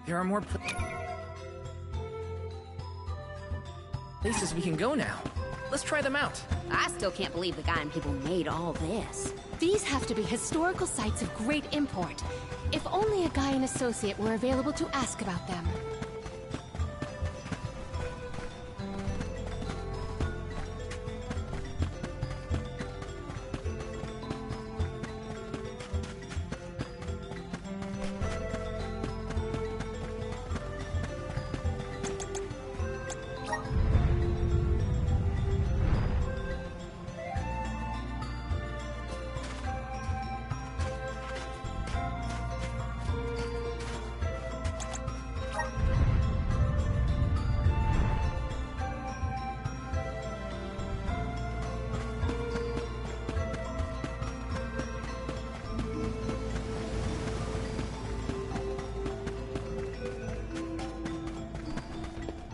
There are more places we can go now. Let's try them out. I still can't believe the guy and people made all this. These have to be historical sites of great import. If only a Gaian associate were available to ask about them.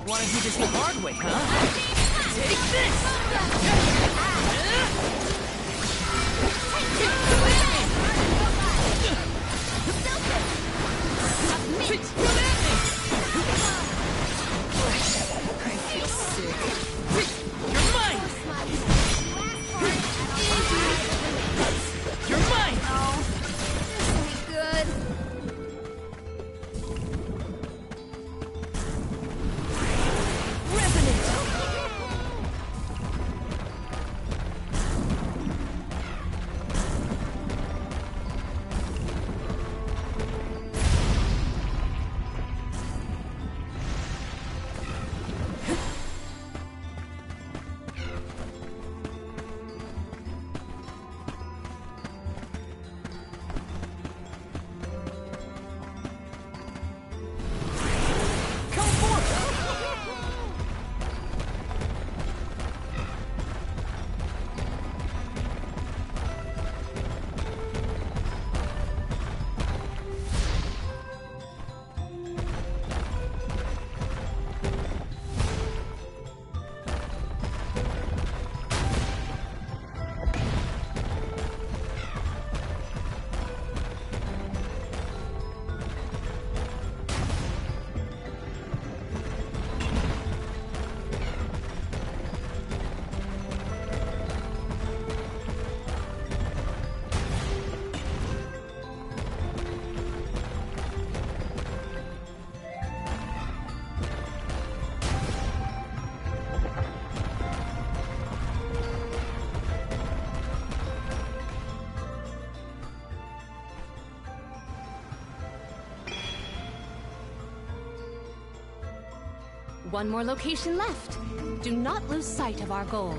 Wanna do this the hard way, huh? Take this! I feel sick. You're mine! You're mine! Oh, this will be good. One more location left. Do not lose sight of our goal.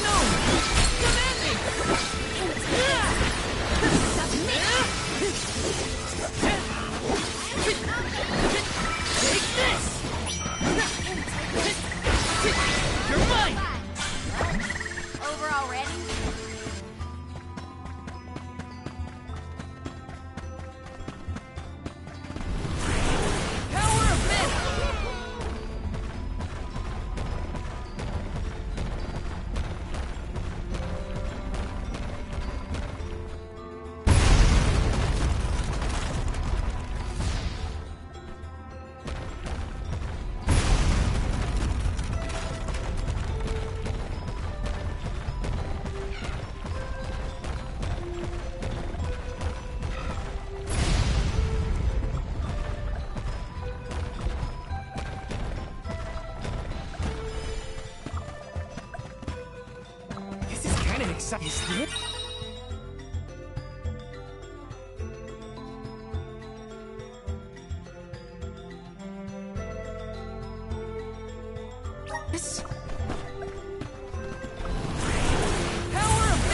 No! Come at me! Is this? Power of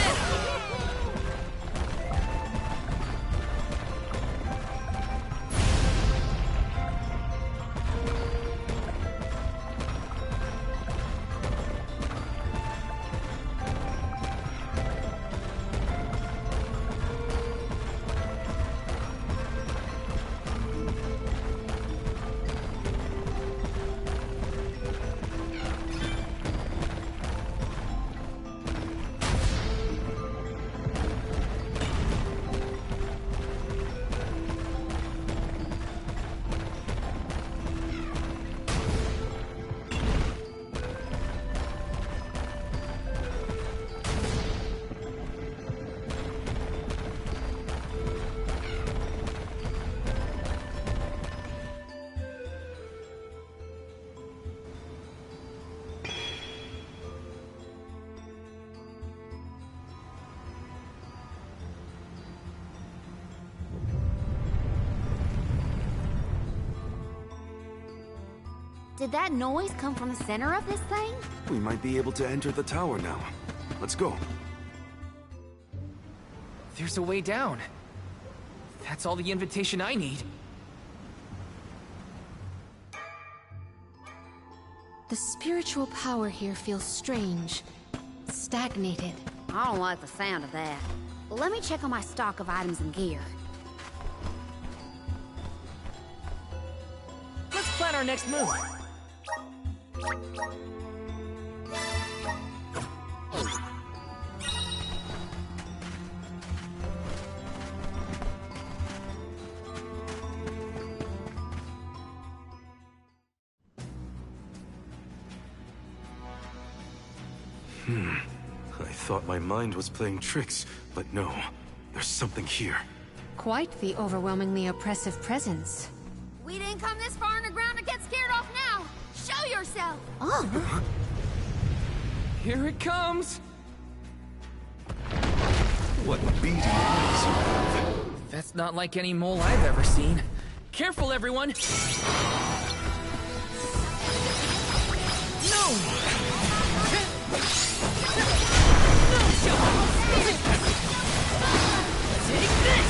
Did that noise come from the center of this thing? We might be able to enter the tower now. Let's go. There's a way down. That's all the invitation I need. The spiritual power here feels strange, stagnated. I don't like the sound of that. Let me check on my stock of items and gear. Let's plan our next move. I thought my mind was playing tricks, but no. There's something here. Quite the overwhelmingly oppressive presence. We didn't come this far underground to get scared off now. Show yourself. Oh, Here it comes! What beady eyes you have. That's not like any mole I've ever seen. Careful, everyone! No! Take this!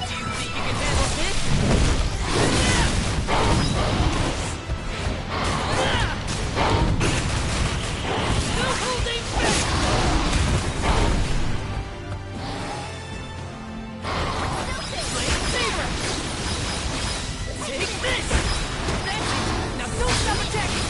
Do you think you can handle this? No holding back! Flame Saber! Take this! That's it! Now don't stop attacking!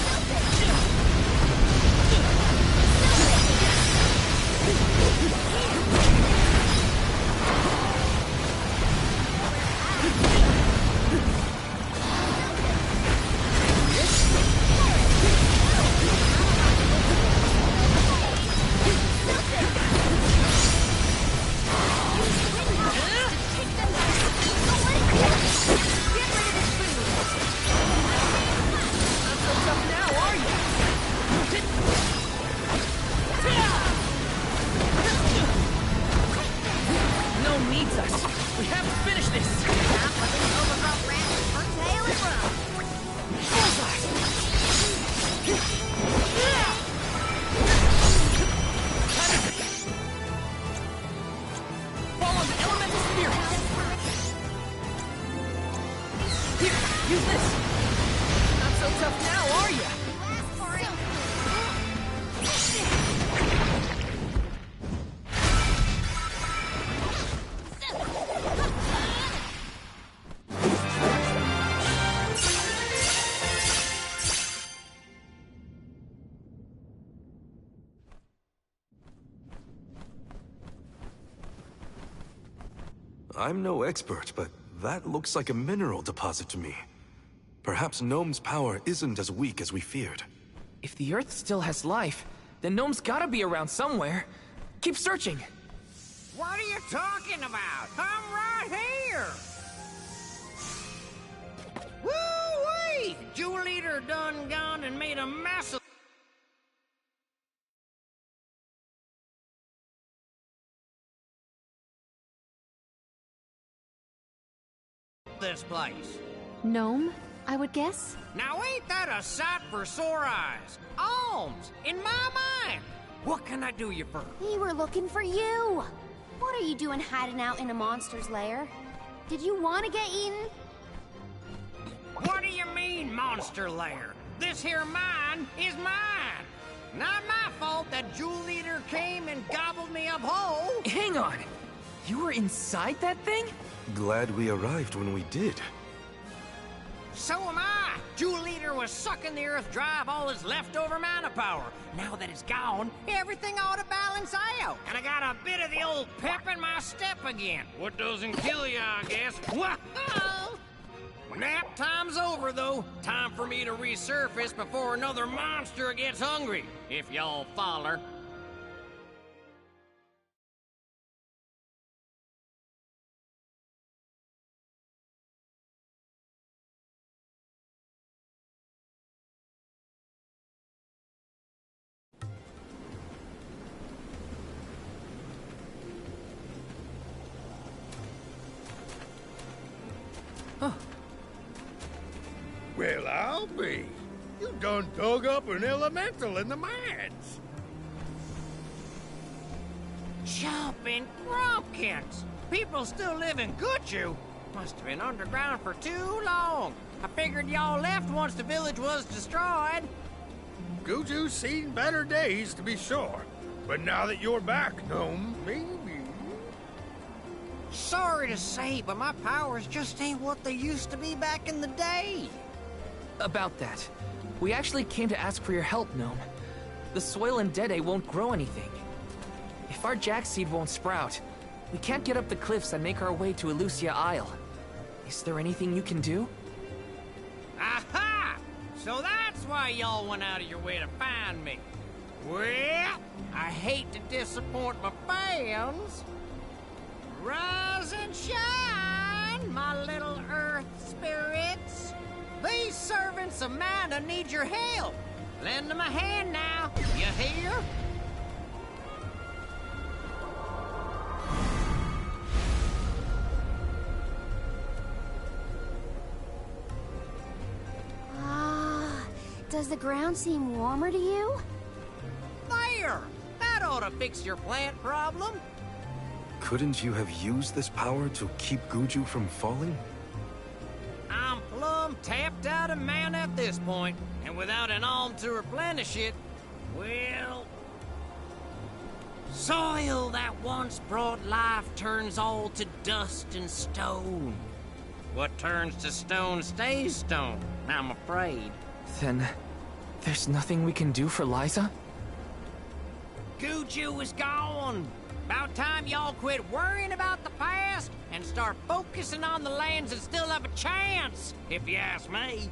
Use this! Not so tough now, are ya? I'm no expert, but that looks like a mineral deposit to me. Perhaps Gnome's power isn't as weak as we feared. If the Earth still has life, then Gnome's gotta be around somewhere. Keep searching. What are you talking about? I'm right here! Woo-wee! Jewel Eater done gone and made a mess of this place. Gnome, I would guess? Now ain't that a sight for sore eyes? Alms, in my mind. What can I do you for? We were looking for you. What are you doing hiding out in a monster's lair? Did you want to get eaten? What do you mean, monster lair? This here mine is mine. Not my fault that Jewel Eater came and gobbled me up whole. Hang on! You were inside that thing? Glad we arrived when we did. So am I. Jewel Eater was sucking the earth dry of all his leftover mana power. Now that it's gone, everything ought to balance out. And I got a bit of the old pep in my step again. What doesn't kill you, I guess. Whoa! Nap time's over, though. Time for me to resurface before another monster gets hungry, if y'all foller. Well, I'll be. You done dug up an elemental in the mines. Jumping Grumpkins! People still live in Guju. Must have been underground for too long. I figured y'all left once the village was destroyed. Guju's seen better days, to be sure. But now that you're back, Gnome, maybe... Sorry to say, but my powers just ain't what they used to be back in the day. About that. We actually came to ask for your help, Gnome. The soil in Dede won't grow anything. If our jackseed won't sprout, we can't get up the cliffs and make our way to Elusia Isle. Is there anything you can do? Aha! So that's why y'all went out of your way to find me. Well, I hate to disappoint my fans. Rise and shine, my little earth spirits. These servants of mana need your help. Lend them a hand now, you hear? Does the ground seem warmer to you? There! That ought to fix your plant problem. Couldn't you have used this power to keep Guju from falling? I'm plumb tapped out of mana at this point, and without an alm to replenish it, well... Soil that once brought life turns all to dust and stone. What turns to stone stays stone, I'm afraid. Then, there's nothing we can do for Liza? Guju is gone. About time y'all quit worrying about the past and start focusing on the lands that still have a chance, if you ask me.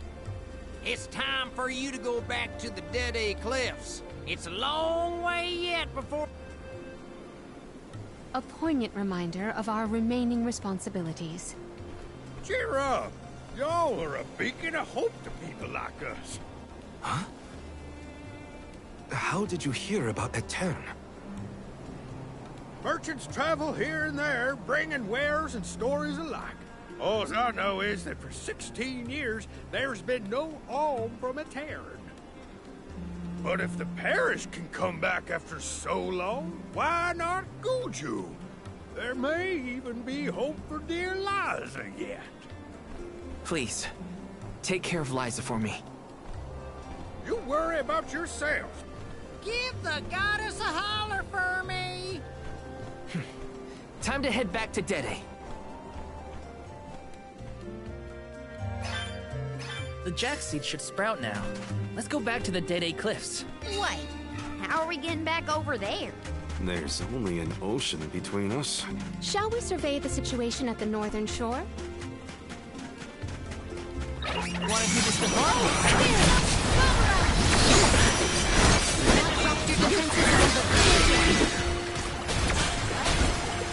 It's time for you to go back to the Dede Cliffs. It's a long way yet before... A poignant reminder of our remaining responsibilities. Cheer up. Y'all are a beacon of hope to people like us. Huh? How did you hear about Etern? Merchants travel here and there, bringing wares and stories alike. All I know is that for 16 years, there's been no alm from Etern. But if the parish can come back after so long, why not Guju? There may even be hope for dear Liza yet. Please, take care of Liza for me. You worry about yourself. Give the goddess a holler for me! Time to head back to Dede. The jackseed should sprout now. Let's go back to the Dede Cliffs. Wait, how are we getting back over there? There's only an ocean between us. Shall we survey the situation at the northern shore? Wanna do this tomorrow?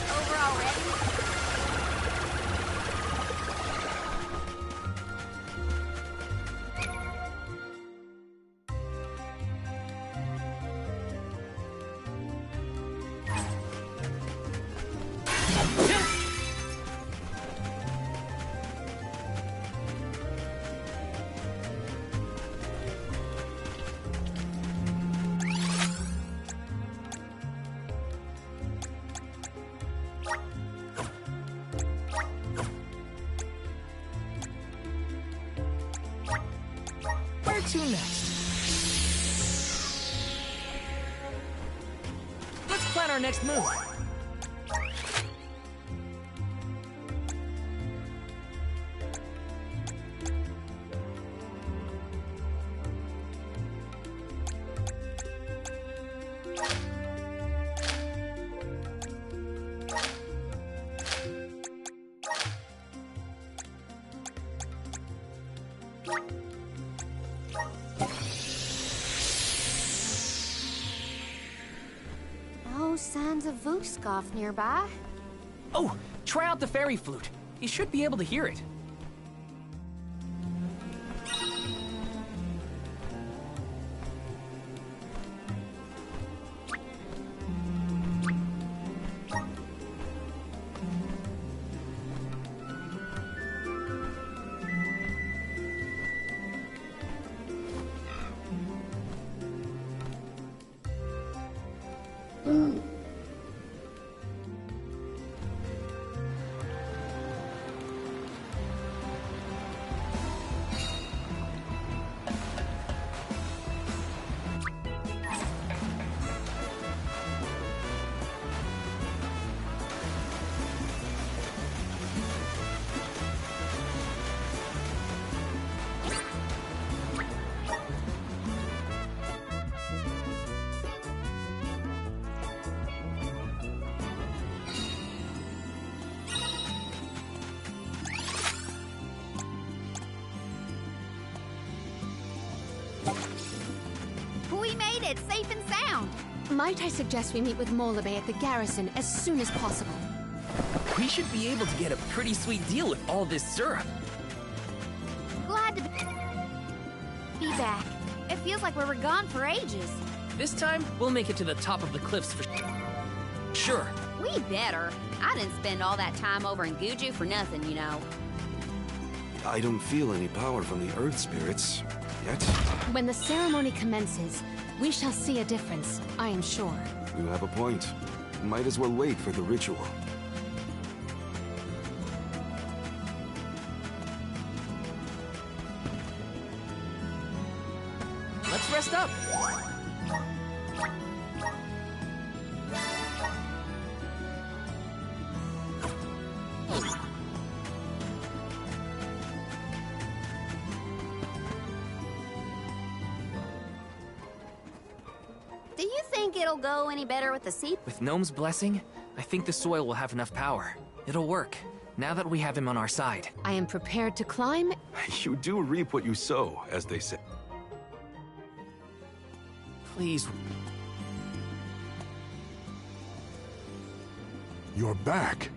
Over already? to next? Let's plan our next move. No signs of Vuskov nearby. Oh, try out the fairy flute. You should be able to hear it. We made it, safe and sound. Might I suggest we meet with Molebe at the garrison as soon as possible? We should be able to get a pretty sweet deal with all this syrup. Glad to be back. It feels like we were gone for ages. This time, we'll make it to the top of the cliffs for sure. We better. I didn't spend all that time over in Guju for nothing, you know. I don't feel any power from the Earth Spirits yet. When the ceremony commences, we shall see a difference, I am sure. You have a point. Might as well wait for the ritual. Let's rest up. Do you think it'll go any better with the sea? With Gnome's blessing, I think the soil will have enough power. It'll work, now that we have him on our side. I am prepared to climb. You do reap what you sow, as they say. Please. You're back.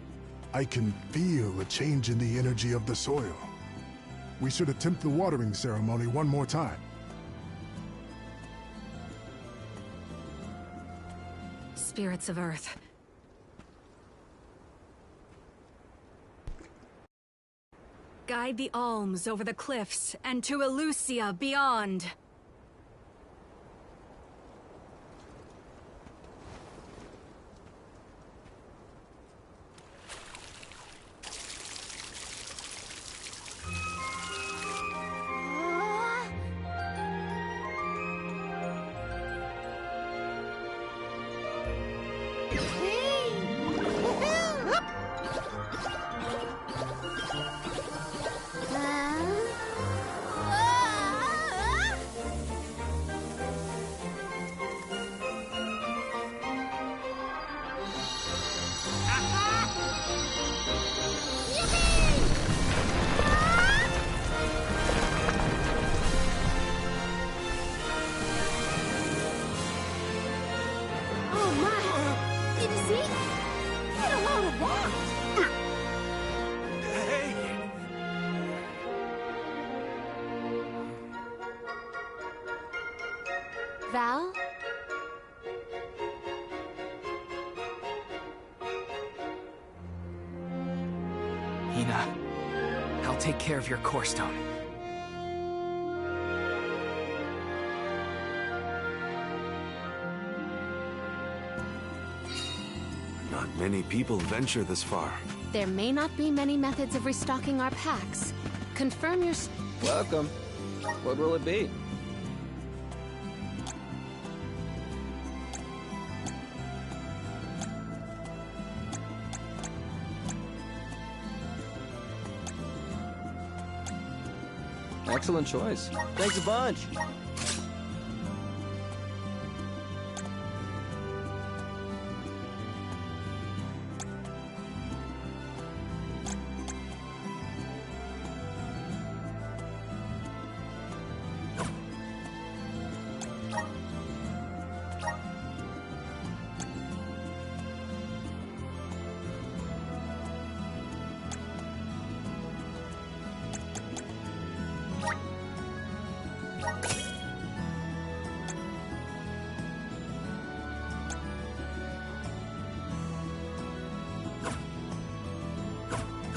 I can feel a change in the energy of the soil. We should attempt the watering ceremony one more time. Spirits of Earth. Guide the alms over the cliffs and to Elusia beyond. Val? Hina, I'll take care of your core stone. Not many people venture this far. There may not be many methods of restocking our packs. Confirm your... Welcome. What will it be? Excellent choice. Thanks a bunch.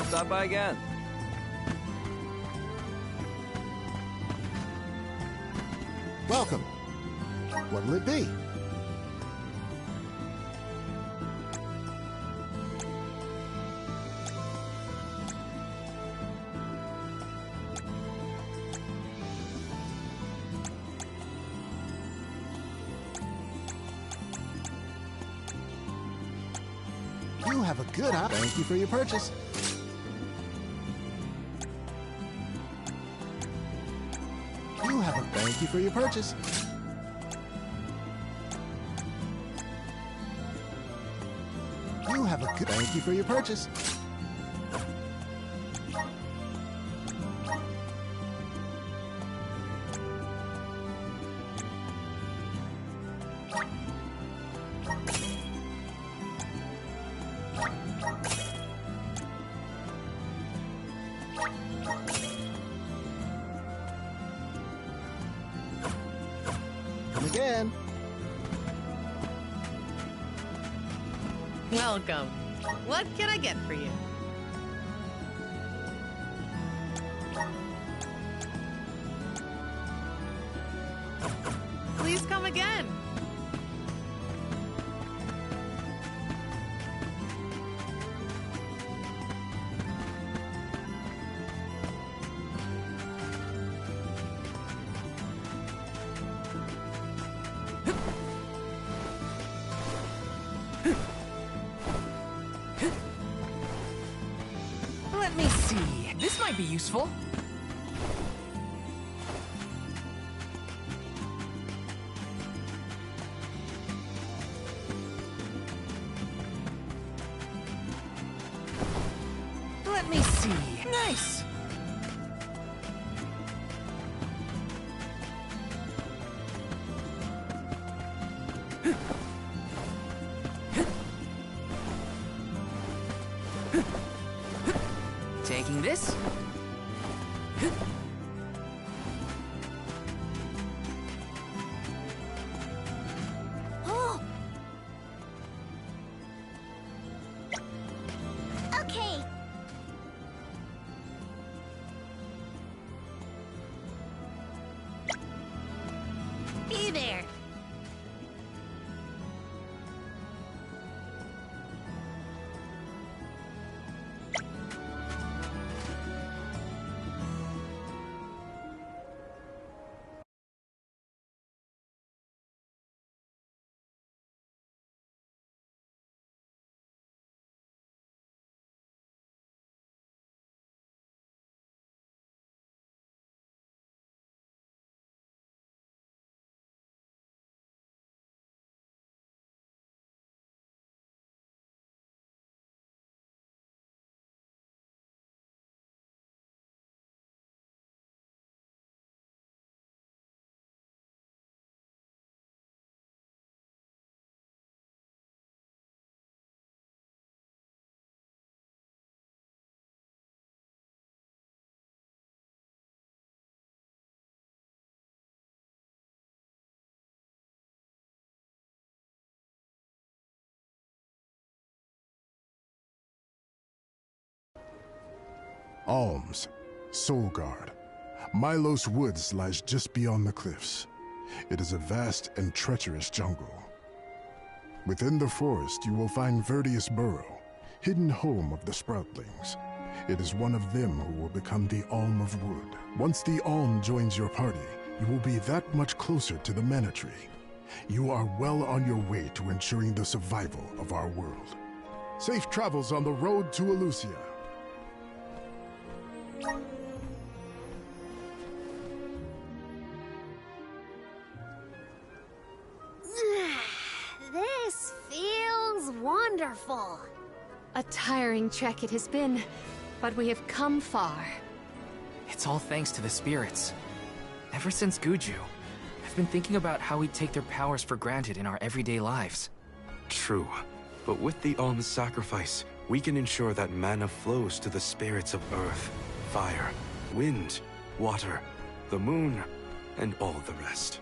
Stop by again. Welcome. What'll it be? You have a good eye. Thank you for your purchase. Thank you for your purchase. You have a good... Thank you for your purchase. Again. Welcome. What can I get for you? Please come again. Let me see. This might be useful. Let me see. Nice. Taking this. Oh. Okay. Hey there. Alms, Soulguard. Milos Woods lies just beyond the cliffs. It is a vast and treacherous jungle. Within the forest, you will find Verdius Burrow, hidden home of the Sproutlings. It is one of them who will become the Alm of Wood. Once the Alm joins your party, you will be that much closer to the Mana Tree. You are well on your way to ensuring the survival of our world. Safe travels on the road to Eleusia. wonderful! A tiring trek it has been, but we have come far. It's all thanks to the spirits. Ever since Guju, I've been thinking about how we take their powers for granted in our everyday lives. True. But with the alms sacrifice, we can ensure that mana flows to the spirits of earth, fire, wind, water, the moon, and all the rest.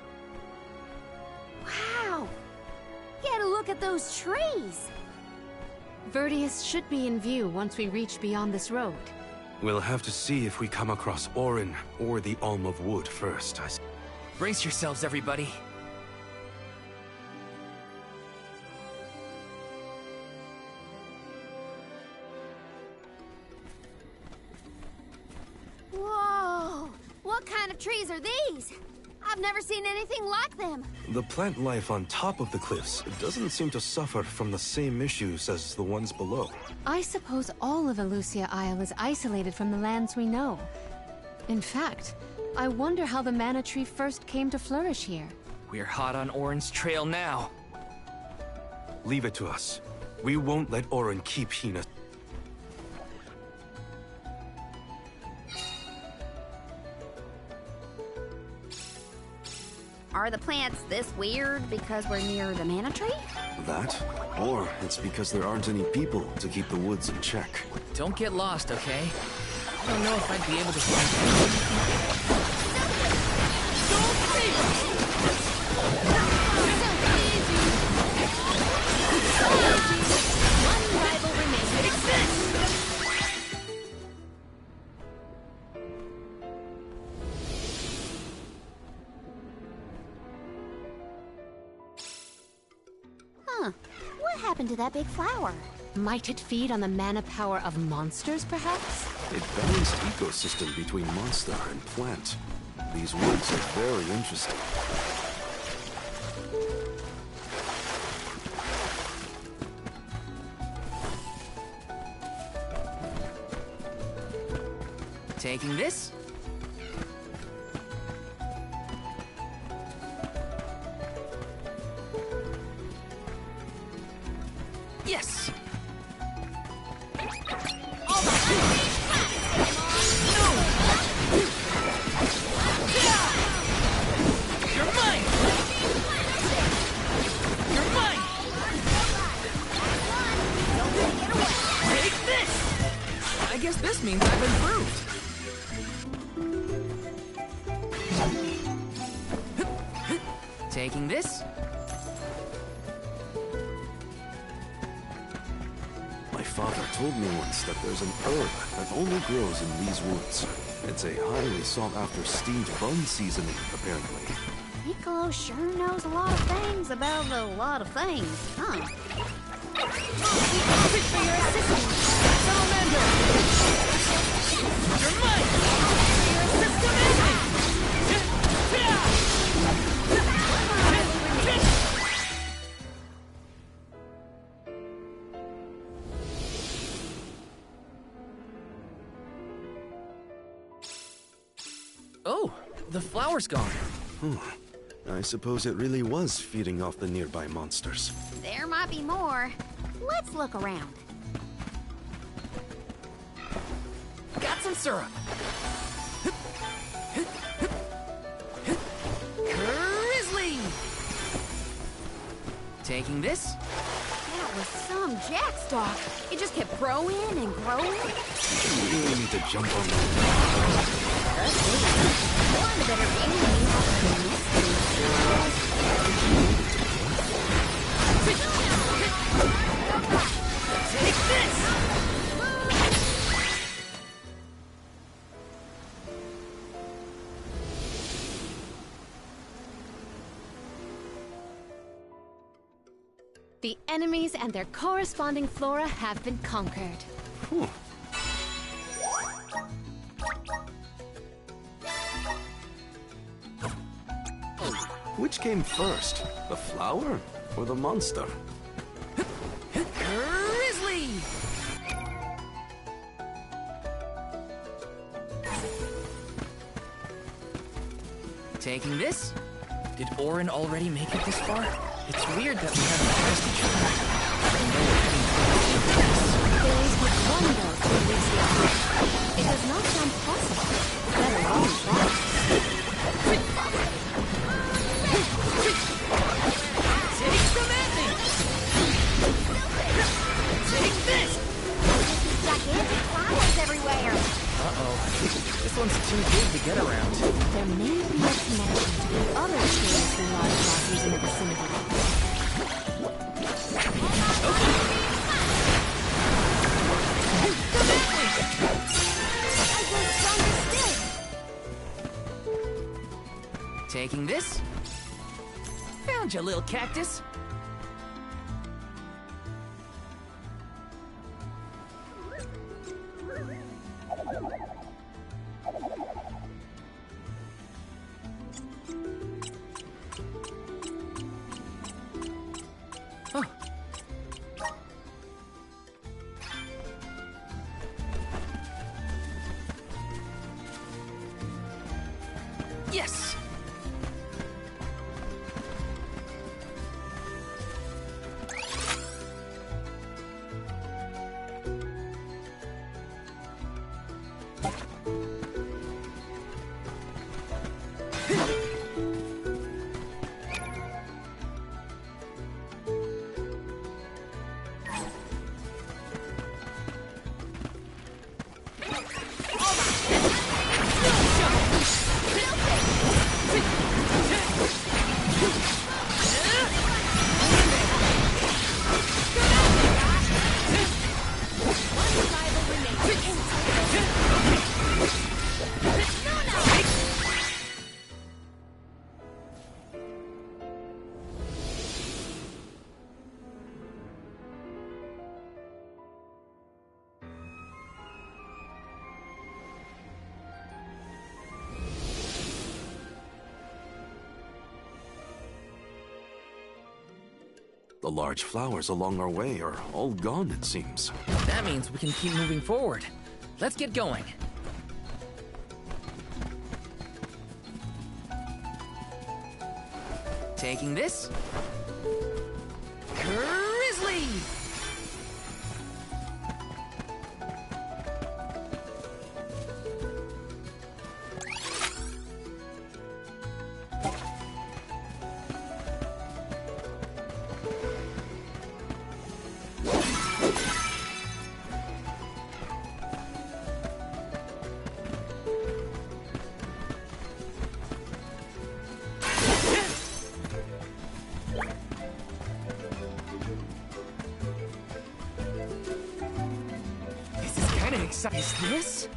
Wow! Get a look at those trees! Vertius should be in view once we reach beyond this road. We'll have to see if we come across Orin or the Alm of Wood first. Brace yourselves, everybody. Whoa! What kind of trees are these? I've never seen anything like them. The plant life on top of the cliffs doesn't seem to suffer from the same issues as the ones below. I suppose all of Elucia Isle is isolated from the lands we know. In fact, I wonder how the mana tree first came to flourish here. We're hot on Orin's trail now. Leave it to us. We won't let Orin keep Hina. Are the plants this weird because we're near the mana tree? That? Or it's because there aren't any people to keep the woods in check. Don't get lost, okay? I don't know if I'd be able to find One rival remains. Fix this! Huh. What happened to that big flower? Might it feed on the mana power of monsters, perhaps? A balanced ecosystem between monster and plant. These woods are very interesting. Taking this? Yes! You're mine! You're mine! Take this! I guess this means I've improved. Taking this? My father told me once that there's an herb that only grows in these woods. It's a highly sought-after steamed bun seasoning, apparently. Piccolo sure knows a lot of things about a lot of things, huh? Quick for your assistance! Salamander! You're mine! For your assistance! Oh, the flower's gone. I suppose it really was feeding off the nearby monsters. There might be more. Let's look around. Got some syrup. Grizzly! Taking this? That was some jackstock. It just kept growing and growing. You really need to jump on that. One better Take this! The enemies and their corresponding flora have been conquered. Which came first, the flower or the monster? Grizzly! Taking this? Did Orin already make it this far? It's weird that we haven't passed each other. I know we're heading wonder to Elysia. It does not sound possible, let alone that. Take some at me! Take this! Gigantic flowers everywhere. Uh-oh. This one's too big to get around. There may be a connection to the other curiously large blossoms in the vicinity. Taking this? Found you, little cactus. Huh. Yes! The large flowers along our way are all gone, it seems. That means we can keep moving forward. Let's get going. Taking this. Grizzly! Is this?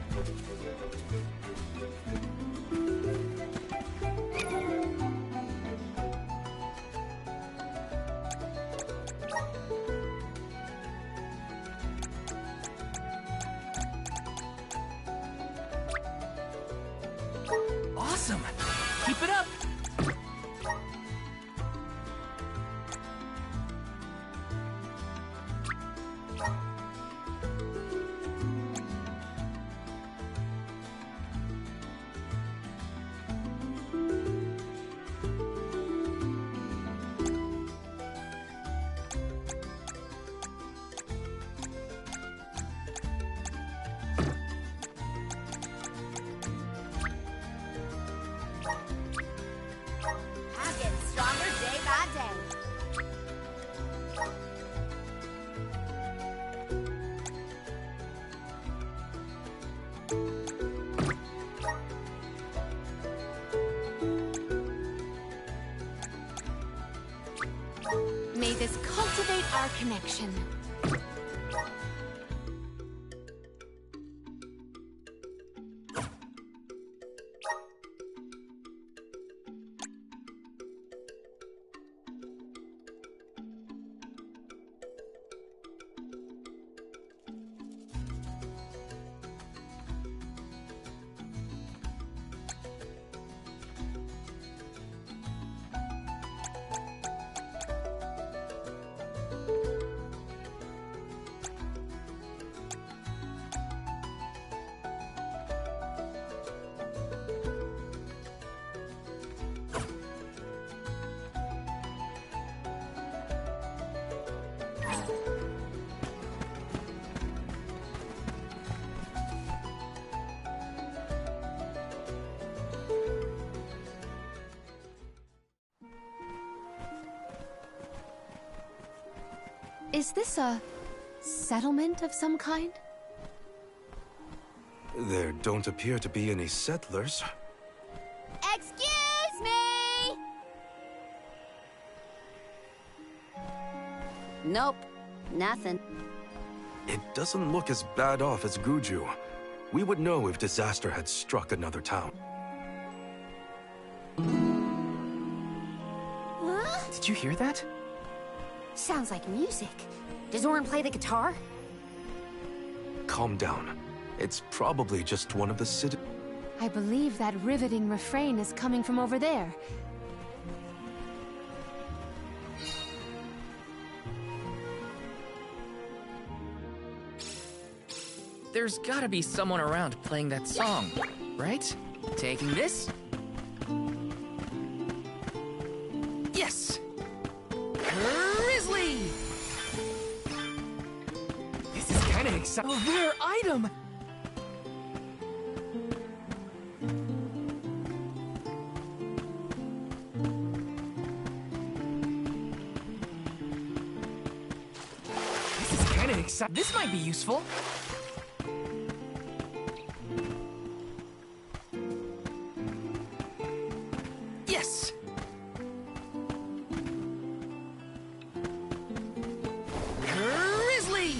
Awesome! Keep it up! May this cultivate our connection. Is this a settlement of some kind? There don't appear to be any settlers. Excuse me! Nope, nothing. It doesn't look as bad off as Guju. We would know if disaster had struck another town. Huh? Did you hear that? Sounds like music. Does Orin play the guitar? Calm down. It's probably just one of the I believe that riveting refrain is coming from over there. There's gotta be someone around playing that song, right? Taking this? Yes! Grizzly! This is kinda exciting. A rare item! This is kinda exciting. This might be useful. Yes! Grizzly!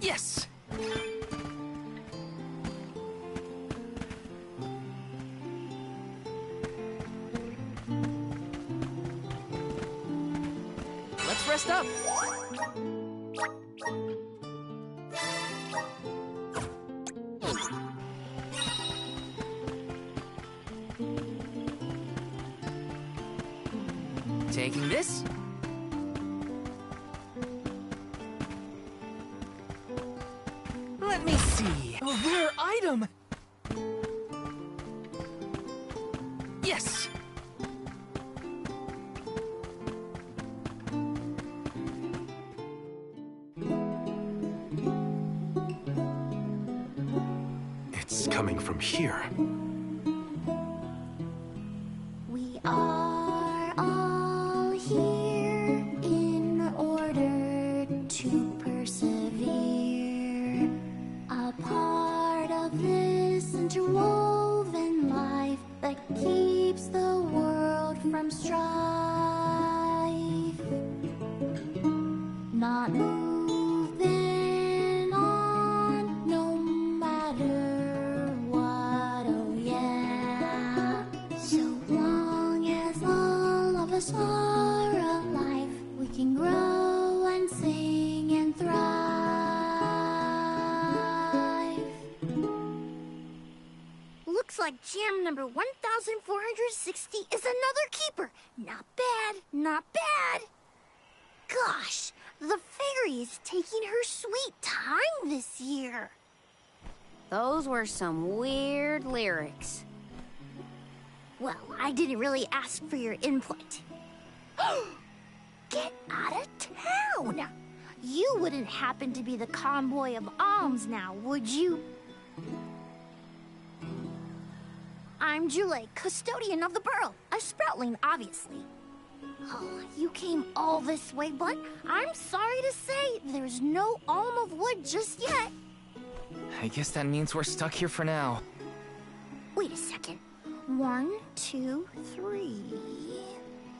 Yes! Let's rest up. Taking this? Let me see. A rare item! Yes! It's coming from here. We are all here in order to persevere. A part of this interwoven life that keeps the world from strife. Not moving on, no matter what, oh yeah. So long as all of us are alive, we can grow and sing and thrive. Looks like jam number 1460 is another keeper. Not bad, not bad. Gosh, the fairy is taking her sweet time this year. Those were some weird lyrics. Well, I didn't really ask for your input. Get out of town! You wouldn't happen to be the convoy of alms now, would you? I'm Jule, custodian of the burrow. A sproutling, obviously. Oh, you came all this way, but I'm sorry to say there's no alm of wood just yet. I guess that means we're stuck here for now. Wait a second. 1, 2, 3.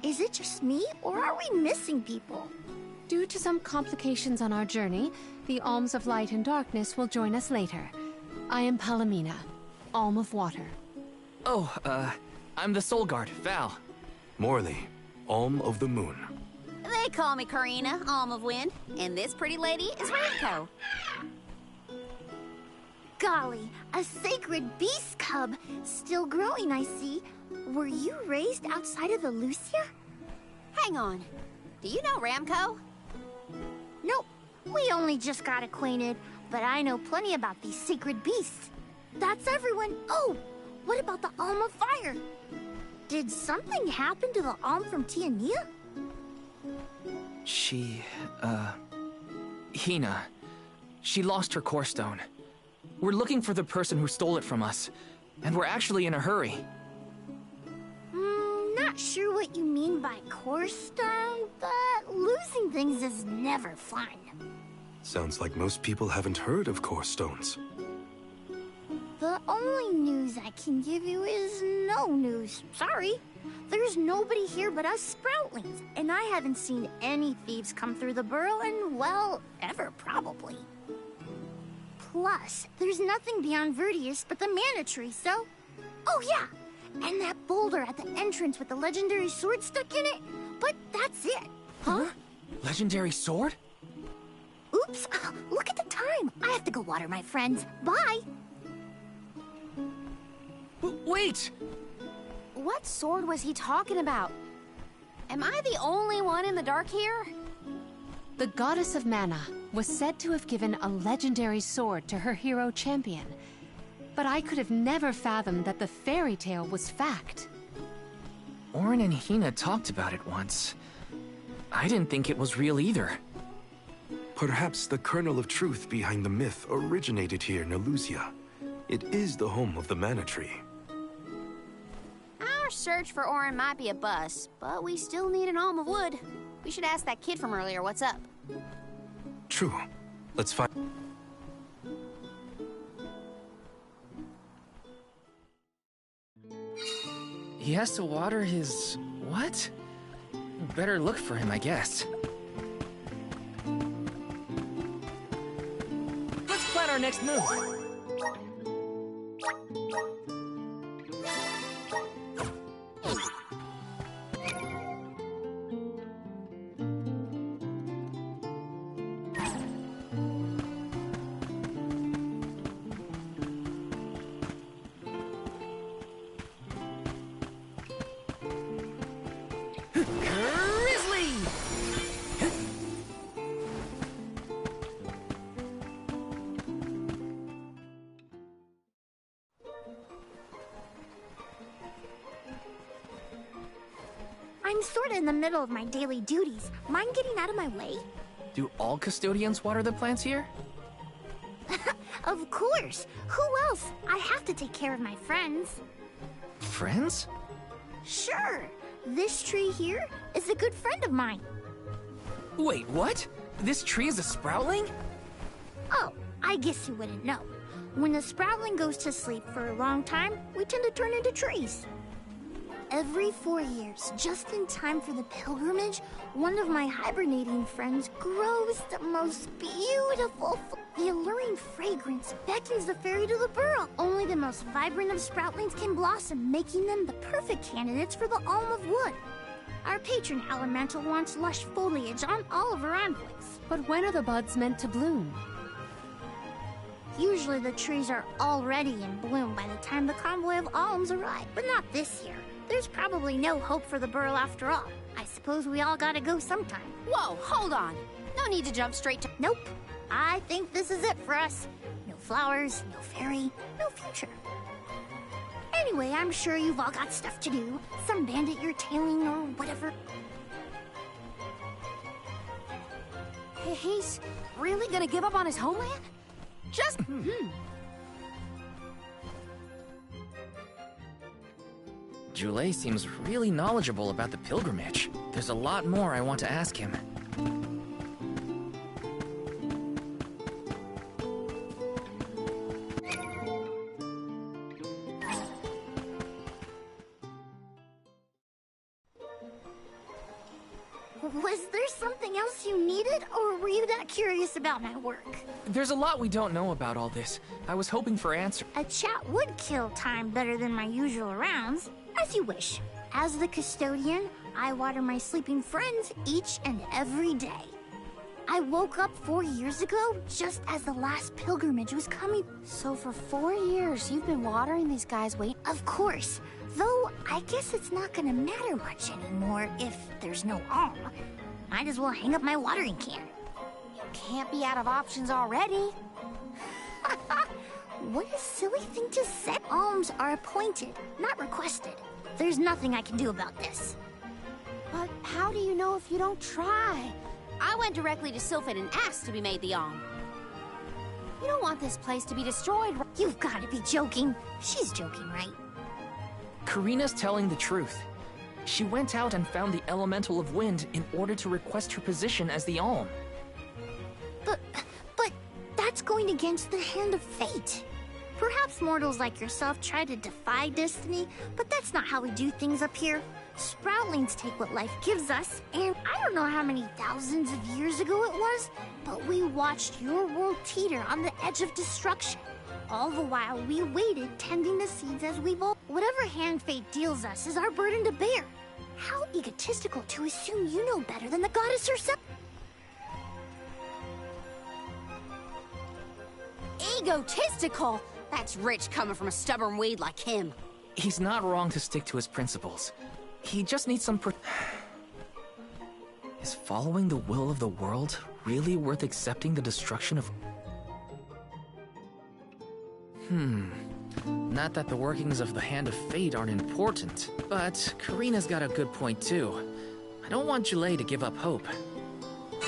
Is it just me, or are we missing people? Due to some complications on our journey, the Alms of Light and Darkness will join us later. I am Palomina, Alm of Water. Oh, I'm the Soul Guard, Val. Morley, Alm of the Moon. They call me Karina, Alm of Wind, and this pretty lady is Ramco. Golly, a sacred beast cub. Still growing, I see. Were you raised outside of the Lucia? Hang on. Do you know Ramco? Nope. We only just got acquainted, but I know plenty about these sacred beasts. That's everyone. Oh, what about the Alm of Fire? Did something happen to the Alm from Tiania? Hina. She lost her core stone. We're looking for the person who stole it from us, and we're actually in a hurry. Not sure what you mean by core stone, but losing things is never fun. Sounds like most people haven't heard of core stones. The only news I can give you is no news. Sorry. There's nobody here but us Sproutlings, and I haven't seen any thieves come through the burrow in, well, ever probably. Plus, there's nothing beyond Vertius but the mana tree, so... Oh yeah! And that boulder at the entrance with the legendary sword stuck in it, but that's it. Huh? Legendary sword? Oops, look at the time. I have to go water my friends. Bye! Wait! What sword was he talking about? Am I the only one in the dark here? The goddess of mana was said to have given a legendary sword to her hero champion. But I could have never fathomed that the fairy tale was fact. Auron and Hina talked about it once. I didn't think it was real either. Perhaps the kernel of truth behind the myth originated here in Elusia. It is the home of the mana tree. Our search for Auron might be a bust, but we still need an alm of wood. We should ask that kid from earlier what's up. True. Let's find... He has to water his... what? Better look for him, I guess. Let's plan our next move. I'm sorta in the middle of my daily duties. Mind getting out of my way? Do all custodians water the plants here? Of course! Who else? I have to take care of my friends. Friends? Sure! This tree here is a good friend of mine. Wait, what? This tree is a Sproutling? Oh, I guess you wouldn't know. When a Sproutling goes to sleep for a long time, we tend to turn into trees. Every 4 years, just in time for the pilgrimage, one of my hibernating friends grows the most beautiful, the alluring fragrance beckons the fairy to the burrow. Only the most vibrant of Sproutlings can blossom, making them the perfect candidates for the Alm of Wood. Our patron elemental wants lush foliage on all of her envoys. But when are the buds meant to bloom? Usually the trees are already in bloom by the time the convoy of alms arrive, but not this year. There's probably no hope for the burrow after all. I suppose we all gotta go sometime. Whoa, hold on. No need to jump straight to... Nope. I think this is it for us. No flowers, no fairy, no future. Anyway, I'm sure you've all got stuff to do. Some bandit you're tailing or whatever. He's really gonna give up on his homeland? Just... Joulet seems really knowledgeable about the pilgrimage. There's a lot more I want to ask him. Was there something else you needed, or were you that curious about my work? There's a lot we don't know about all this. I was hoping for answers. A chat would kill time better than my usual rounds. As you wish. As the custodian, I water my sleeping friends each and every day. I woke up 4 years ago, just as the last pilgrimage was coming. So for 4 years, you've been watering these guys' weight? Of course. Though, I guess it's not gonna matter much anymore if there's no alm. Might as well hang up my watering can. You can't be out of options already. What a silly thing to say. Alms are appointed, not requested. There's nothing I can do about this. But how do you know if you don't try? I went directly to Sylphid and asked to be made the alm. You don't want this place to be destroyed. You've got to be joking. She's joking, right? Karina's telling the truth. She went out and found the Elemental of Wind in order to request her position as the Alm. But that's going against the hand of fate. Perhaps mortals like yourself try to defy destiny, but that's not how we do things up here. Sproutlings take what life gives us, and I don't know how many thousands of years ago it was, but we watched your world teeter on the edge of destruction. All the while, we waited, tending the seeds as we evolved. Whatever hand fate deals us is our burden to bear. How egotistical to assume you know better than the goddess herself. Egotistical? That's rich coming from a stubborn weed like him. He's not wrong to stick to his principles. He just needs some Is following the will of the world really worth accepting the destruction of... Not that the workings of the Hand of Fate aren't important, but Karina's got a good point too. I don't want Julei to give up hope.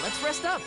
Let's rest up!